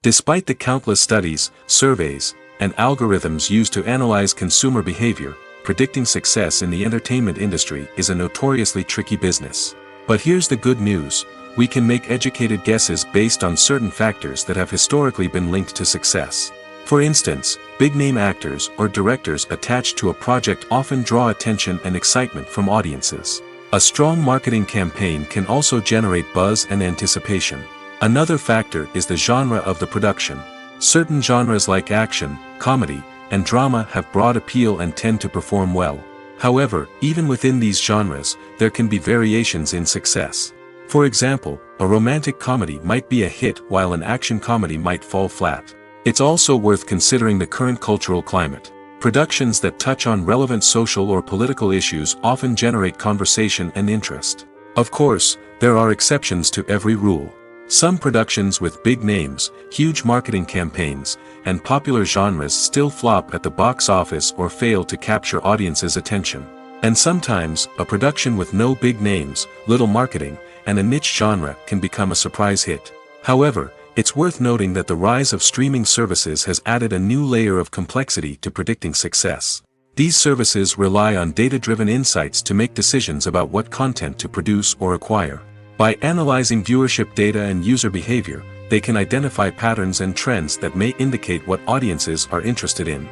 Despite the countless studies, surveys, and algorithms used to analyze consumer behavior, predicting success in the entertainment industry is a notoriously tricky business. But here's the good news: we can make educated guesses based on certain factors that have historically been linked to success. For instance, big-name actors or directors attached to a project often draw attention and excitement from audiences. A strong marketing campaign can also generate buzz and anticipation. Another factor is the genre of the production. Certain genres like action, comedy, and drama have broad appeal and tend to perform well. However, even within these genres, there can be variations in success. For example, a romantic comedy might be a hit while an action comedy might fall flat. It's also worth considering the current cultural climate. Productions that touch on relevant social or political issues often generate conversation and interest. Of course, there are exceptions to every rule. Some productions with big names, huge marketing campaigns, and popular genres still flop at the box office or fail to capture audiences' attention. And sometimes, a production with no big names, little marketing, and a niche genre can become a surprise hit. However, it's worth noting that the rise of streaming services has added a new layer of complexity to predicting success. These services rely on data-driven insights to make decisions about what content to produce or acquire. By analyzing viewership data and user behavior, they can identify patterns and trends that may indicate what audiences are interested in.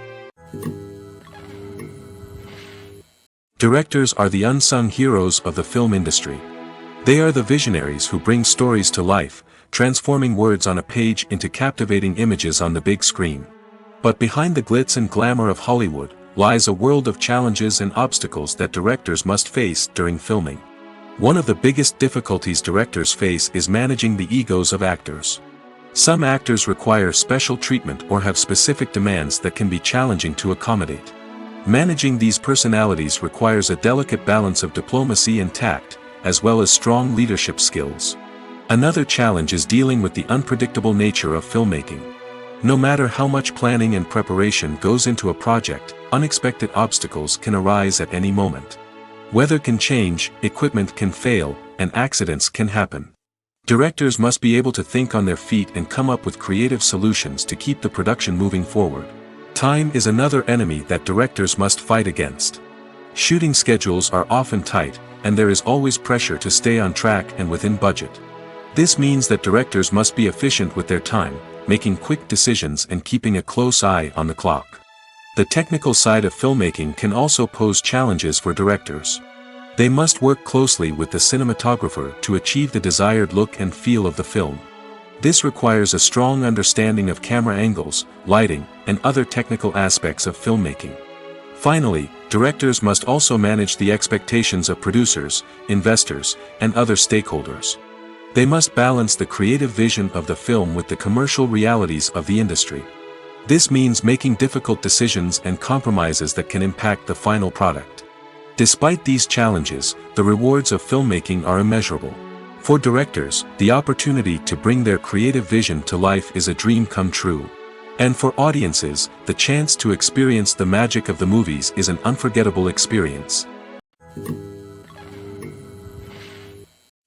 Directors are the unsung heroes of the film industry. They are the visionaries who bring stories to life, transforming words on a page into captivating images on the big screen. But behind the glitz and glamour of Hollywood, lies a world of challenges and obstacles that directors must face during filming. One of the biggest difficulties directors face is managing the egos of actors. Some actors require special treatment or have specific demands that can be challenging to accommodate. Managing these personalities requires a delicate balance of diplomacy and tact, as well as strong leadership skills. Another challenge is dealing with the unpredictable nature of filmmaking. No matter how much planning and preparation goes into a project, unexpected obstacles can arise at any moment. Weather can change, equipment can fail, and accidents can happen. Directors must be able to think on their feet and come up with creative solutions to keep the production moving forward. Time is another enemy that directors must fight against. Shooting schedules are often tight, and there is always pressure to stay on track and within budget. This means that directors must be efficient with their time, making quick decisions and keeping a close eye on the clock. The technical side of filmmaking can also pose challenges for directors. They must work closely with the cinematographer to achieve the desired look and feel of the film. This requires a strong understanding of camera angles, lighting, and other technical aspects of filmmaking. Finally, directors must also manage the expectations of producers, investors, and other stakeholders. They must balance the creative vision of the film with the commercial realities of the industry. This means making difficult decisions and compromises that can impact the final product. Despite these challenges, the rewards of filmmaking are immeasurable. For directors, the opportunity to bring their creative vision to life is a dream come true. And for audiences, the chance to experience the magic of the movies is an unforgettable experience.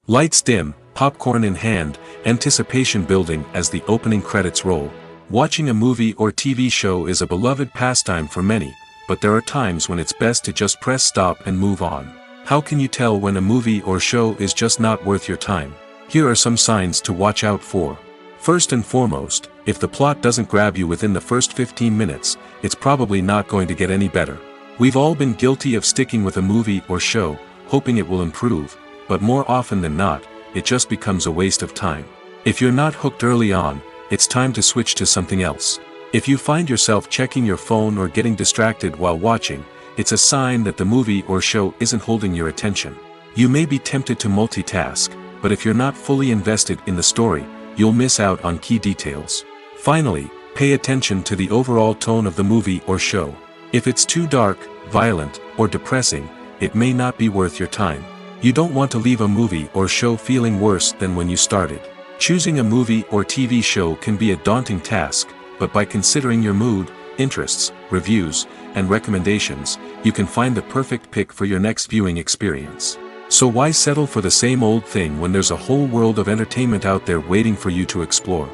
Lights dim, popcorn in hand, anticipation building as the opening credits roll. Watching a movie or TV show is a beloved pastime for many, but there are times when it's best to just press stop and move on. How can you tell when a movie or show is just not worth your time? Here are some signs to watch out for. First and foremost, if the plot doesn't grab you within the first 15 minutes, it's probably not going to get any better. We've all been guilty of sticking with a movie or show, hoping it will improve, but more often than not, it just becomes a waste of time. If you're not hooked early on, it's time to switch to something else. If you find yourself checking your phone or getting distracted while watching, it's a sign that the movie or show isn't holding your attention. You may be tempted to multitask, but if you're not fully invested in the story, you'll miss out on key details. Finally, pay attention to the overall tone of the movie or show. If it's too dark, violent, or depressing, it may not be worth your time. You don't want to leave a movie or show feeling worse than when you started. Choosing a movie or TV show can be a daunting task, but by considering your mood, interests, reviews, and recommendations, you can find the perfect pick for your next viewing experience. So why settle for the same old thing when there's a whole world of entertainment out there waiting for you to explore?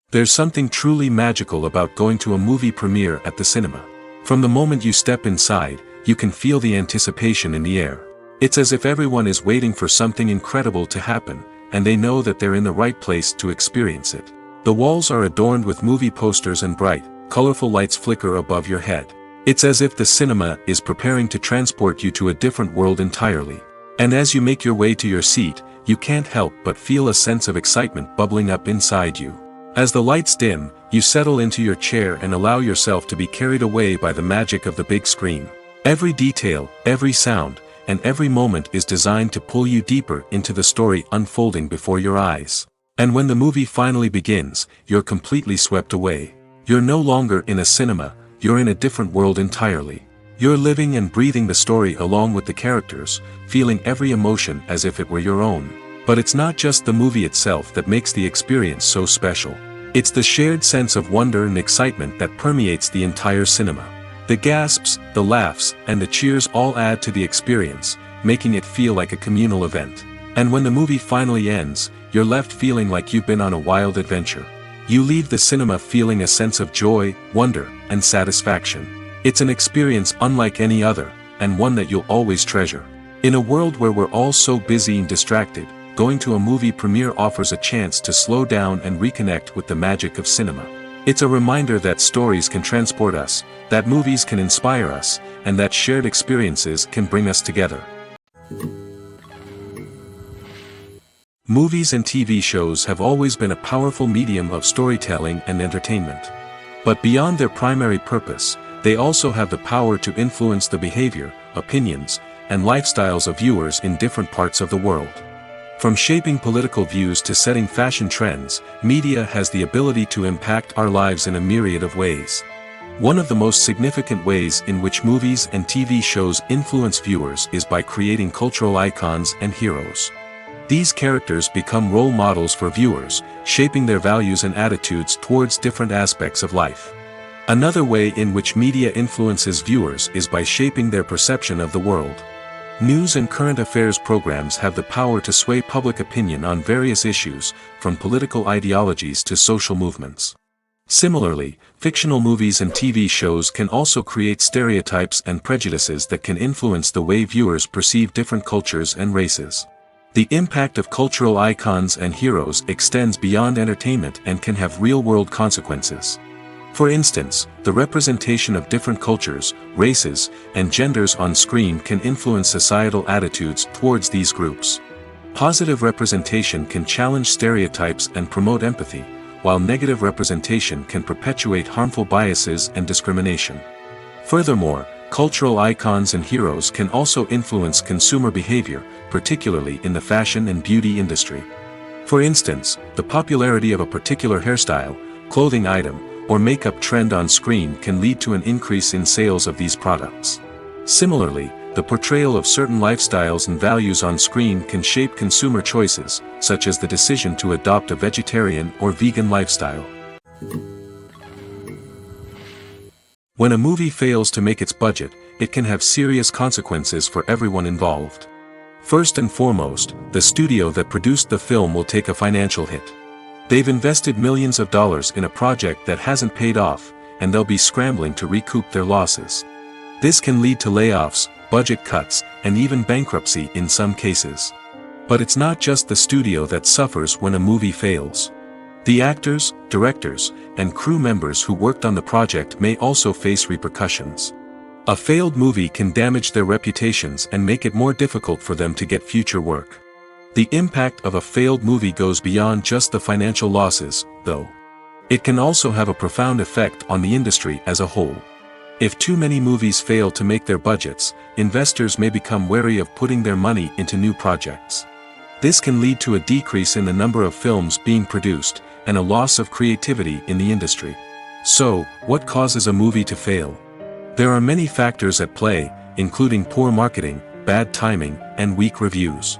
There's something truly magical about going to a movie premiere at the cinema. From the moment you step inside, you can feel the anticipation in the air. It's as if everyone is waiting for something incredible to happen, and they know that they're in the right place to experience it. The walls are adorned with movie posters and bright, colorful lights flicker above your head. It's as if the cinema is preparing to transport you to a different world entirely. And as you make your way to your seat, you can't help but feel a sense of excitement bubbling up inside you. As the lights dim, you settle into your chair and allow yourself to be carried away by the magic of the big screen. Every detail, every sound, and every moment is designed to pull you deeper into the story unfolding before your eyes. And when the movie finally begins, you're completely swept away. You're no longer in a cinema, you're in a different world entirely. You're living and breathing the story along with the characters, feeling every emotion as if it were your own. But it's not just the movie itself that makes the experience so special. It's the shared sense of wonder and excitement that permeates the entire cinema. The gasps, the laughs, and the cheers all add to the experience, making it feel like a communal event. And when the movie finally ends, you're left feeling like you've been on a wild adventure. You leave the cinema feeling a sense of joy, wonder, and satisfaction. It's an experience unlike any other, and one that you'll always treasure. In a world where we're all so busy and distracted, going to a movie premiere offers a chance to slow down and reconnect with the magic of cinema. It's a reminder that stories can transport us, that movies can inspire us, and that shared experiences can bring us together. Movies and TV shows have always been a powerful medium of storytelling and entertainment. But beyond their primary purpose, they also have the power to influence the behavior, opinions, and lifestyles of viewers in different parts of the world. From shaping political views to setting fashion trends, media has the ability to impact our lives in a myriad of ways. One of the most significant ways in which movies and TV shows influence viewers is by creating cultural icons and heroes. These characters become role models for viewers, shaping their values and attitudes towards different aspects of life. Another way in which media influences viewers is by shaping their perception of the world. News and current affairs programs have the power to sway public opinion on various issues, from political ideologies to social movements. Similarly, fictional movies and TV shows can also create stereotypes and prejudices that can influence the way viewers perceive different cultures and races. The impact of cultural icons and heroes extends beyond entertainment and can have real-world consequences. For instance, the representation of different cultures, races, and genders on screen can influence societal attitudes towards these groups. Positive representation can challenge stereotypes and promote empathy, while negative representation can perpetuate harmful biases and discrimination. Furthermore, cultural icons and heroes can also influence consumer behavior, particularly in the fashion and beauty industry. For instance, the popularity of a particular hairstyle, clothing item, or makeup trend on screen can lead to an increase in sales of these products. Similarly, the portrayal of certain lifestyles and values on screen can shape consumer choices, such as the decision to adopt a vegetarian or vegan lifestyle. When a movie fails to make its budget, it can have serious consequences for everyone involved. First and foremost, the studio that produced the film will take a financial hit. They've invested millions of dollars in a project that hasn't paid off, and they'll be scrambling to recoup their losses. This can lead to layoffs, budget cuts, and even bankruptcy in some cases. But it's not just the studio that suffers when a movie fails. The actors, directors, and crew members who worked on the project may also face repercussions. A failed movie can damage their reputations and make it more difficult for them to get future work. The impact of a failed movie goes beyond just the financial losses, though. It can also have a profound effect on the industry as a whole. If too many movies fail to make their budgets, investors may become wary of putting their money into new projects. This can lead to a decrease in the number of films being produced, and a loss of creativity in the industry. So, what causes a movie to fail? There are many factors at play, including poor marketing, bad timing, and weak reviews.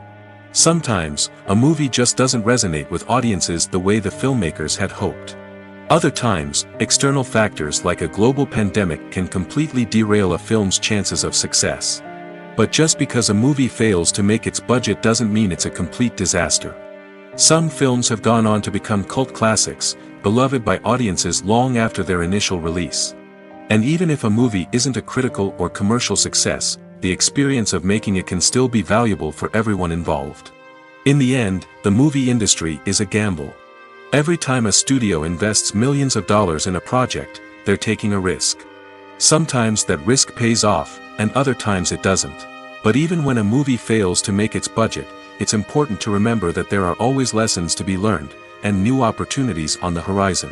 Sometimes, a movie just doesn't resonate with audiences the way the filmmakers had hoped. Other times, external factors like a global pandemic can completely derail a film's chances of success. But just because a movie fails to make its budget doesn't mean it's a complete disaster. Some films have gone on to become cult classics, beloved by audiences long after their initial release. And even if a movie isn't a critical or commercial success, the experience of making it can still be valuable for everyone involved. In the end, the movie industry is a gamble. Every time a studio invests millions of dollars in a project, they're taking a risk. Sometimes that risk pays off, and other times it doesn't. But even when a movie fails to make its budget, it's important to remember that there are always lessons to be learned, and new opportunities on the horizon.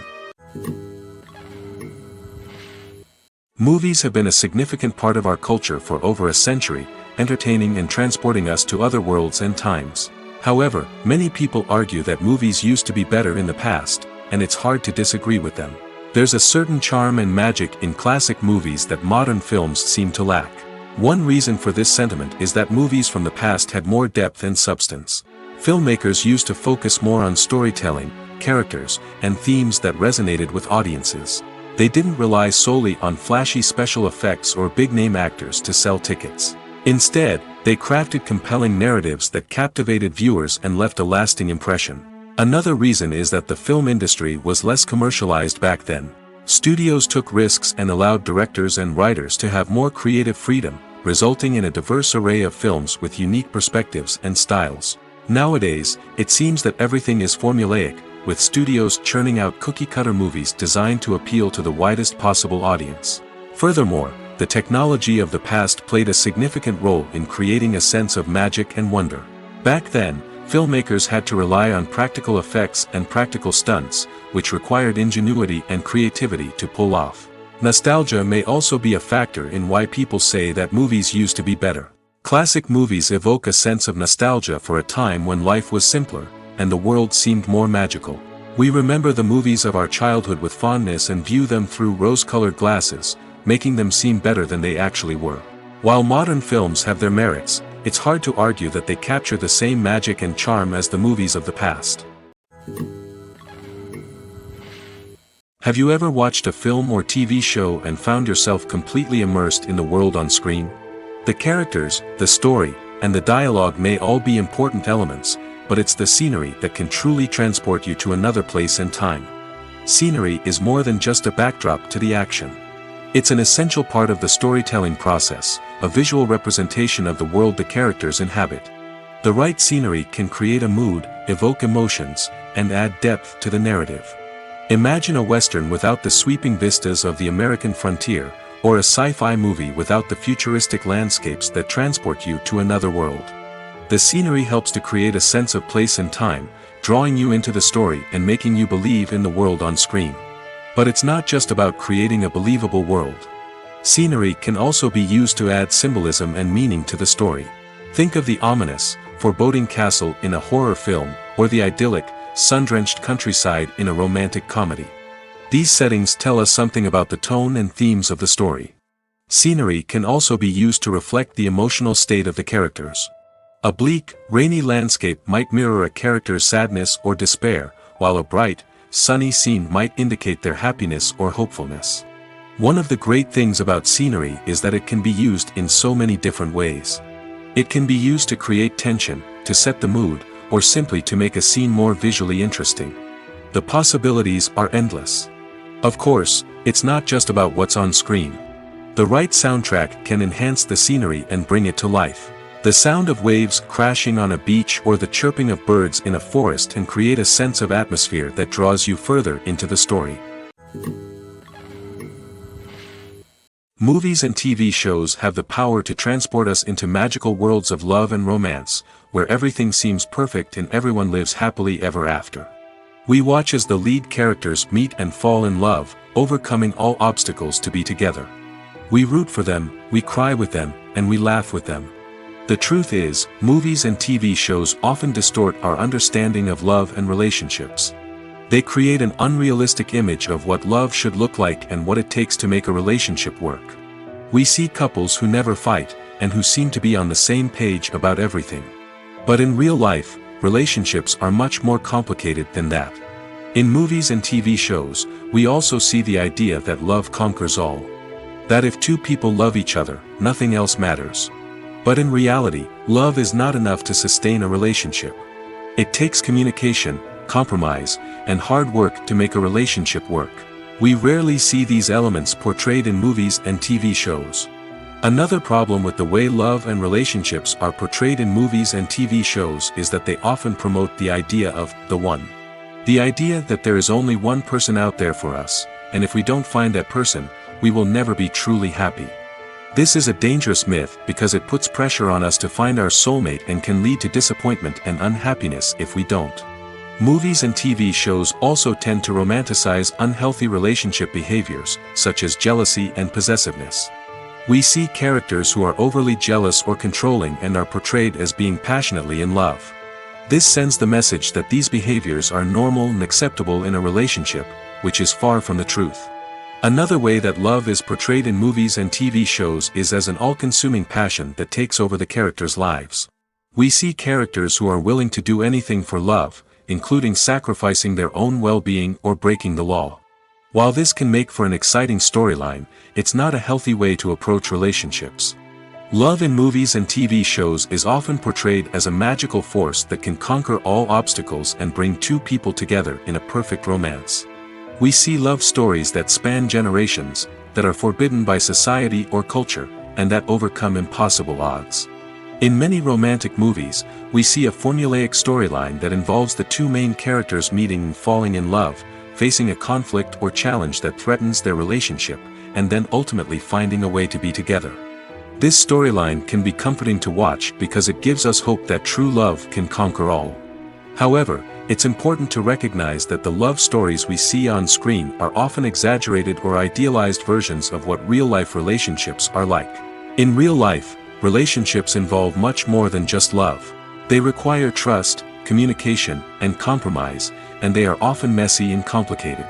Movies have been a significant part of our culture for over a century, entertaining and transporting us to other worlds and times. However, many people argue that movies used to be better in the past, and it's hard to disagree with them. There's a certain charm and magic in classic movies that modern films seem to lack. One reason for this sentiment is that movies from the past had more depth and substance. Filmmakers used to focus more on storytelling, characters, and themes that resonated with audiences. They didn't rely solely on flashy special effects or big-name actors to sell tickets. Instead, they crafted compelling narratives that captivated viewers and left a lasting impression. Another reason is that the film industry was less commercialized back then. Studios took risks and allowed directors and writers to have more creative freedom, resulting in a diverse array of films with unique perspectives and styles. Nowadays, it seems that everything is formulaic, with studios churning out cookie-cutter movies designed to appeal to the widest possible audience. Furthermore, the technology of the past played a significant role in creating a sense of magic and wonder. Back then, filmmakers had to rely on practical effects and practical stunts, which required ingenuity and creativity to pull off. Nostalgia may also be a factor in why people say that movies used to be better. Classic movies evoke a sense of nostalgia for a time when life was simpler, and the world seemed more magical. We remember the movies of our childhood with fondness and view them through rose-colored glasses, making them seem better than they actually were. While modern films have their merits, it's hard to argue that they capture the same magic and charm as the movies of the past. Have you ever watched a film or TV show and found yourself completely immersed in the world on screen? The characters, the story, and the dialogue may all be important elements, but it's the scenery that can truly transport you to another place and time. Scenery is more than just a backdrop to the action. It's an essential part of the storytelling process, a visual representation of the world the characters inhabit. The right scenery can create a mood, evoke emotions, and add depth to the narrative. Imagine a Western without the sweeping vistas of the American frontier, or a sci-fi movie without the futuristic landscapes that transport you to another world. The scenery helps to create a sense of place and time, drawing you into the story and making you believe in the world on screen. But it's not just about creating a believable world. Scenery can also be used to add symbolism and meaning to the story. Think of the ominous, foreboding castle in a horror film, or the idyllic, sun-drenched countryside in a romantic comedy. These settings tell us something about the tone and themes of the story. Scenery can also be used to reflect the emotional state of the characters. A bleak, rainy landscape might mirror a character's sadness or despair, while a bright, sunny scene might indicate their happiness or hopefulness. One of the great things about scenery is that it can be used in so many different ways. It can be used to create tension, to set the mood, or simply to make a scene more visually interesting. The possibilities are endless. Of course, it's not just about what's on screen. The right soundtrack can enhance the scenery and bring it to life. The sound of waves crashing on a beach or the chirping of birds in a forest can create a sense of atmosphere that draws you further into the story. Movies and TV shows have the power to transport us into magical worlds of love and romance, where everything seems perfect and everyone lives happily ever after. We watch as the lead characters meet and fall in love, overcoming all obstacles to be together. We root for them, we cry with them, and we laugh with them. The truth is, movies and TV shows often distort our understanding of love and relationships. They create an unrealistic image of what love should look like and what it takes to make a relationship work. We see couples who never fight, and who seem to be on the same page about everything. But in real life, relationships are much more complicated than that. In movies and TV shows, we also see the idea that love conquers all. That if two people love each other, nothing else matters. But in reality, love is not enough to sustain a relationship. It takes communication, compromise, and hard work to make a relationship work. We rarely see these elements portrayed in movies and TV shows. Another problem with the way love and relationships are portrayed in movies and TV shows is that they often promote the idea of the one. The idea that there is only one person out there for us, and if we don't find that person, we will never be truly happy. This is a dangerous myth because it puts pressure on us to find our soulmate and can lead to disappointment and unhappiness if we don't. Movies and TV shows also tend to romanticize unhealthy relationship behaviors, such as jealousy and possessiveness. We see characters who are overly jealous or controlling and are portrayed as being passionately in love. This sends the message that these behaviors are normal and acceptable in a relationship, which is far from the truth. Another way that love is portrayed in movies and TV shows is as an all-consuming passion that takes over the characters' lives. We see characters who are willing to do anything for love, including sacrificing their own well-being or breaking the law. While this can make for an exciting storyline, it's not a healthy way to approach relationships. Love in movies and TV shows is often portrayed as a magical force that can conquer all obstacles and bring two people together in a perfect romance. We see love stories that span generations, that are forbidden by society or culture, and that overcome impossible odds. In many romantic movies, we see a formulaic storyline that involves the two main characters meeting and falling in love, facing a conflict or challenge that threatens their relationship, and then ultimately finding a way to be together. This storyline can be comforting to watch because it gives us hope that true love can conquer all. However, it's important to recognize that the love stories we see on screen are often exaggerated or idealized versions of what real-life relationships are like. In real life, relationships involve much more than just love. They require trust, communication, and compromise, and they are often messy and complicated.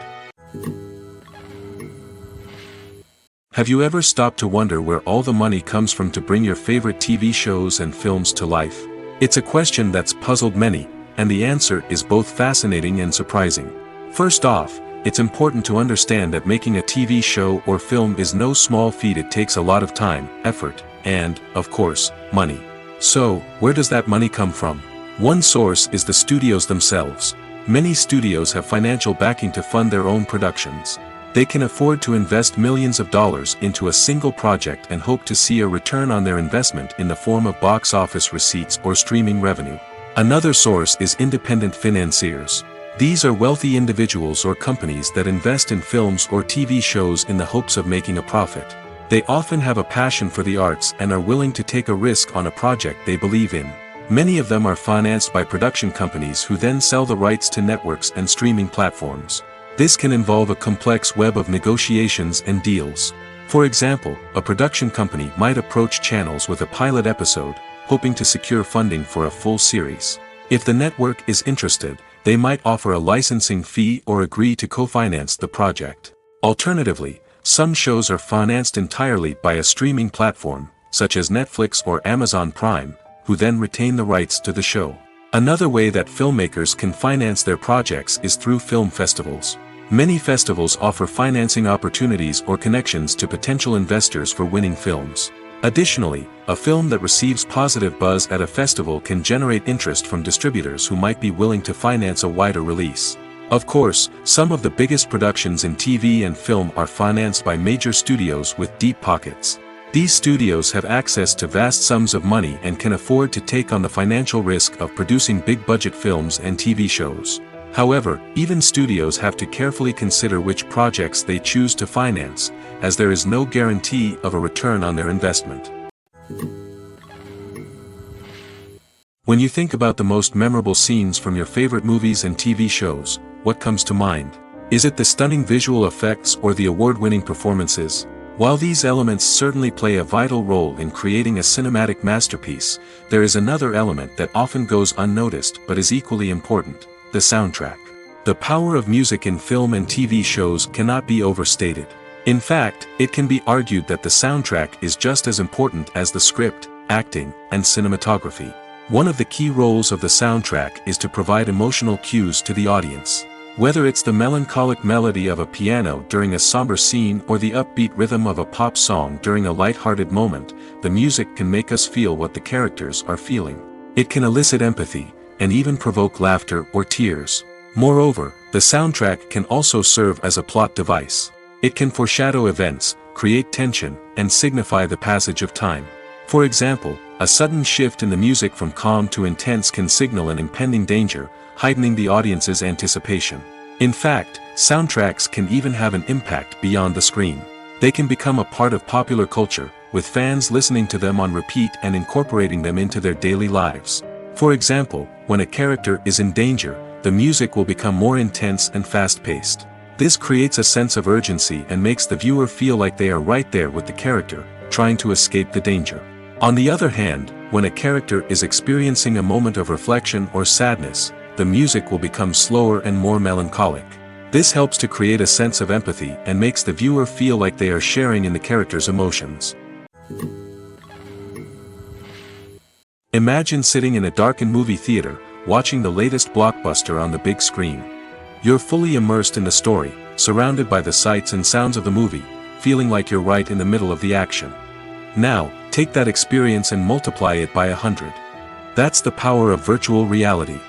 Have you ever stopped to wonder where all the money comes from to bring your favorite TV shows and films to life? It's a question that's puzzled many, and the answer is both fascinating and surprising. First off, it's important to understand that making a TV show or film is no small feat. It takes a lot of time, effort, and, of course, money. So, where does that money come from? One source is the studios themselves. Many studios have financial backing to fund their own productions. They can afford to invest millions of dollars into a single project and hope to see a return on their investment in the form of box office receipts or streaming revenue. Another source is independent financiers. These are wealthy individuals or companies that invest in films or TV shows in the hopes of making a profit. They often have a passion for the arts and are willing to take a risk on a project they believe in. Many of them are financed by production companies who then sell the rights to networks and streaming platforms. This can involve a complex web of negotiations and deals. For example, a production company might approach channels with a pilot episode, hoping to secure funding for a full series. If the network is interested, they might offer a licensing fee or agree to co-finance the project. Alternatively, some shows are financed entirely by a streaming platform, such as Netflix or Amazon Prime, who then retain the rights to the show. Another way that filmmakers can finance their projects is through film festivals. Many festivals offer financing opportunities or connections to potential investors for winning films. Additionally, a film that receives positive buzz at a festival can generate interest from distributors who might be willing to finance a wider release. Of course, some of the biggest productions in TV and film are financed by major studios with deep pockets. These studios have access to vast sums of money and can afford to take on the financial risk of producing big-budget films and TV shows. However, even studios have to carefully consider which projects they choose to finance, as there is no guarantee of a return on their investment. When you think about the most memorable scenes from your favorite movies and TV shows, what comes to mind? Is it the stunning visual effects or the award-winning performances? While these elements certainly play a vital role in creating a cinematic masterpiece, there is another element that often goes unnoticed but is equally important: the soundtrack. The power of music in film and TV shows cannot be overstated. In fact, it can be argued that the soundtrack is just as important as the script, acting, and cinematography. One of the key roles of the soundtrack is to provide emotional cues to the audience. Whether it's the melancholic melody of a piano during a somber scene or the upbeat rhythm of a pop song during a light-hearted moment, the music can make us feel what the characters are feeling. It can elicit empathy, and even provoke laughter or tears. Moreover, the soundtrack can also serve as a plot device. It can foreshadow events, create tension, and signify the passage of time. For example, A sudden shift in the music from calm to intense can signal an impending danger, heightening the audience's anticipation. In fact, soundtracks can even have an impact beyond the screen. They can become a part of popular culture, with fans listening to them on repeat and incorporating them into their daily lives. For example, when a character is in danger, the music will become more intense and fast-paced. This creates a sense of urgency and makes the viewer feel like they are right there with the character, trying to escape the danger. On the other hand, when a character is experiencing a moment of reflection or sadness, the music will become slower and more melancholic. This helps to create a sense of empathy and makes the viewer feel like they are sharing in the character's emotions. Imagine sitting in a darkened movie theater, watching the latest blockbuster on the big screen. You're fully immersed in the story, surrounded by the sights and sounds of the movie, feeling like you're right in the middle of the action. Now, take that experience and multiply it by 100. That's the power of virtual reality.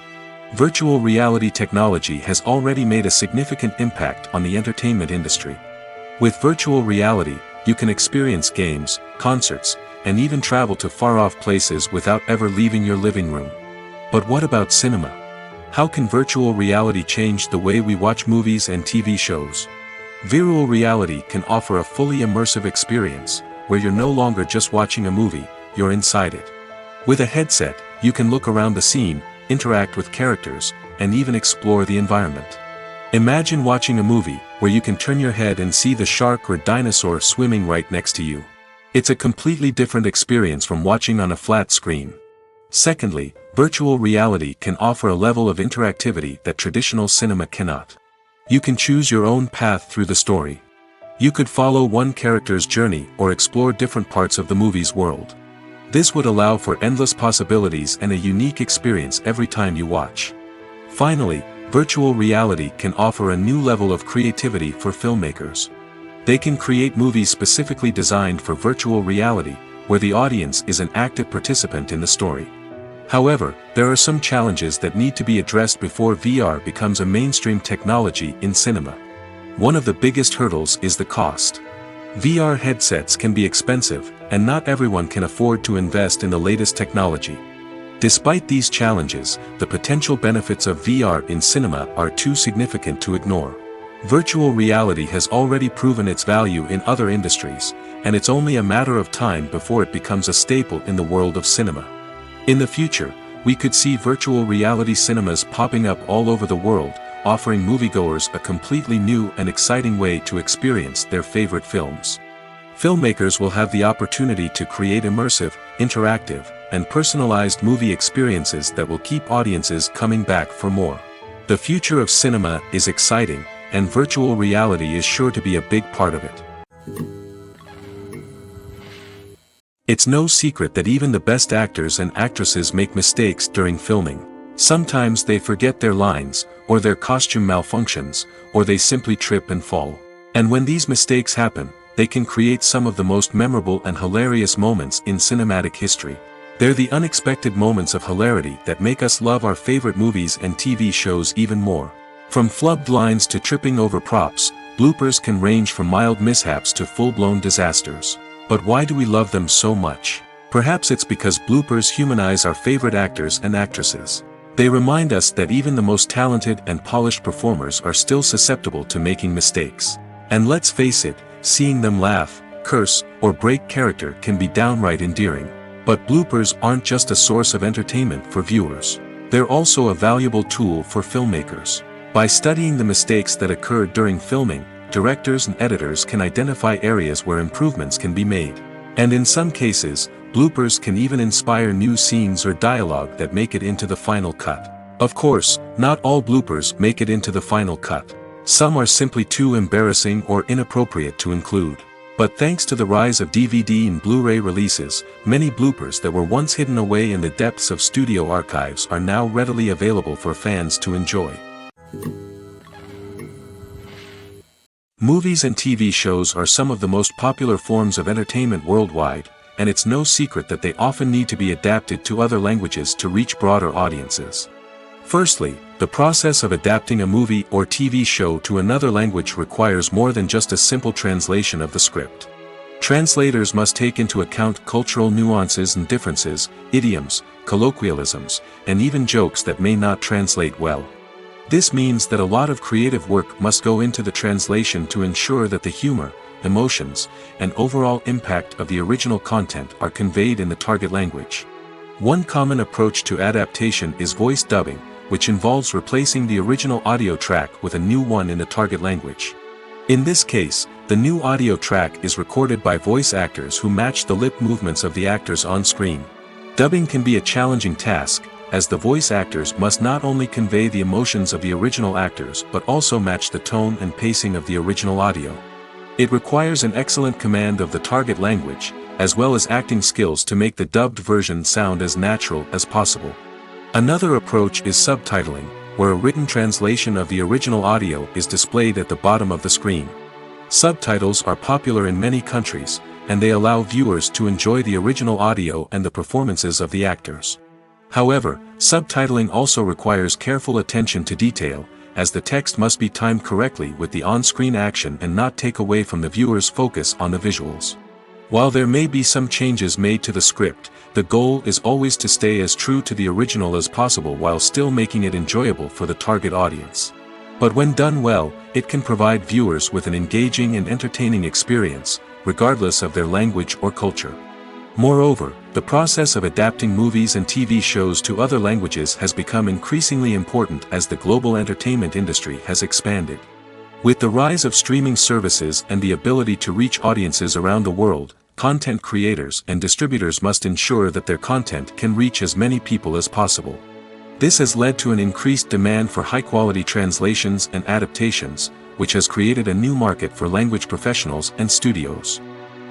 Virtual reality technology has already made a significant impact on the entertainment industry. With virtual reality, you can experience games, concerts, and even travel to far-off places without ever leaving your living room. But what about cinema? How can virtual reality change the way we watch movies and TV shows? Virtual reality can offer a fully immersive experience, where you're no longer just watching a movie, you're inside it. With a headset, you can look around the scene, interact with characters, and even explore the environment. Imagine watching a movie where you can turn your head and see the shark or dinosaur swimming right next to you. It's a completely different experience from watching on a flat screen. Secondly, virtual reality can offer a level of interactivity that traditional cinema cannot. You can choose your own path through the story. You could follow one character's journey or explore different parts of the movie's world. This would allow for endless possibilities and a unique experience every time you watch. Finally, virtual reality can offer a new level of creativity for filmmakers. They can create movies specifically designed for virtual reality, where the audience is an active participant in the story. However, there are some challenges that need to be addressed before VR becomes a mainstream technology in cinema. One of the biggest hurdles is the cost. VR headsets can be expensive, and not everyone can afford to invest in the latest technology. Despite these challenges, the potential benefits of VR in cinema are too significant to ignore. Virtual reality has already proven its value in other industries, and it's only a matter of time before it becomes a staple in the world of cinema. In the future, we could see virtual reality cinemas popping up all over the world, offering moviegoers a completely new and exciting way to experience their favorite films. Filmmakers will have the opportunity to create immersive, interactive, and personalized movie experiences that will keep audiences coming back for more. The future of cinema is exciting, and virtual reality is sure to be a big part of it. It's no secret that even the best actors and actresses make mistakes during filming. Sometimes they forget their lines, or their costume malfunctions, or they simply trip and fall. And when these mistakes happen, they can create some of the most memorable and hilarious moments in cinematic history. They're the unexpected moments of hilarity that make us love our favorite movies and TV shows even more. From flubbed lines to tripping over props, bloopers can range from mild mishaps to full-blown disasters. But why do we love them so much? Perhaps it's because bloopers humanize our favorite actors and actresses. They remind us that even the most talented and polished performers are still susceptible to making mistakes. And let's face it, seeing them laugh, curse, or break character can be downright endearing. But bloopers aren't just a source of entertainment for viewers. They're also a valuable tool for filmmakers. By studying the mistakes that occurred during filming, directors and editors can identify areas where improvements can be made. And in some cases, bloopers can even inspire new scenes or dialogue that make it into the final cut. Of course, not all bloopers make it into the final cut. Some are simply too embarrassing or inappropriate to include. But thanks to the rise of DVD and Blu-ray releases, many bloopers that were once hidden away in the depths of studio archives are now readily available for fans to enjoy. Movies and TV shows are some of the most popular forms of entertainment worldwide, and it's no secret that they often need to be adapted to other languages to reach broader audiences. Firstly, the process of adapting a movie or TV show to another language requires more than just a simple translation of the script. Translators must take into account cultural nuances and differences, idioms, colloquialisms, and even jokes that may not translate well. This means that a lot of creative work must go into the translation to ensure that the humor, emotions, and overall impact of the original content are conveyed in the target language. One common approach to adaptation is voice dubbing, which involves replacing the original audio track with a new one in the target language. In this case, the new audio track is recorded by voice actors who match the lip movements of the actors on screen. Dubbing can be a challenging task, as the voice actors must not only convey the emotions of the original actors but also match the tone and pacing of the original audio. It requires an excellent command of the target language, as well as acting skills to make the dubbed version sound as natural as possible. Another approach is subtitling, where a written translation of the original audio is displayed at the bottom of the screen. Subtitles are popular in many countries, and they allow viewers to enjoy the original audio and the performances of the actors. However, subtitling also requires careful attention to detail, as the text must be timed correctly with the on-screen action and not take away from the viewer's focus on the visuals. While there may be some changes made to the script, the goal is always to stay as true to the original as possible while still making it enjoyable for the target audience. But when done well, it can provide viewers with an engaging and entertaining experience, regardless of their language or culture. Moreover, the process of adapting movies and TV shows to other languages has become increasingly important as the global entertainment industry has expanded. With the rise of streaming services and the ability to reach audiences around the world, content creators and distributors must ensure that their content can reach as many people as possible. This has led to an increased demand for high-quality translations and adaptations, which has created a new market for language professionals and studios.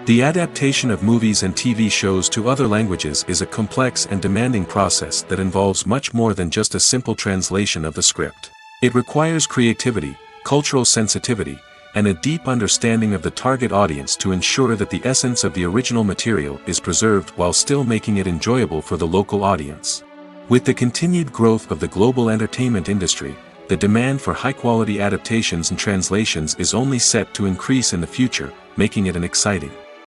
The adaptation of movies and TV shows to other languages is a complex and demanding process that involves much more than just a simple translation of the script. It requires creativity, cultural sensitivity, and a deep understanding of the target audience to ensure that the essence of the original material is preserved while still making it enjoyable for the local audience. With the continued growth of the global entertainment industry, the demand for high-quality adaptations and translations is only set to increase in the future, making it an exciting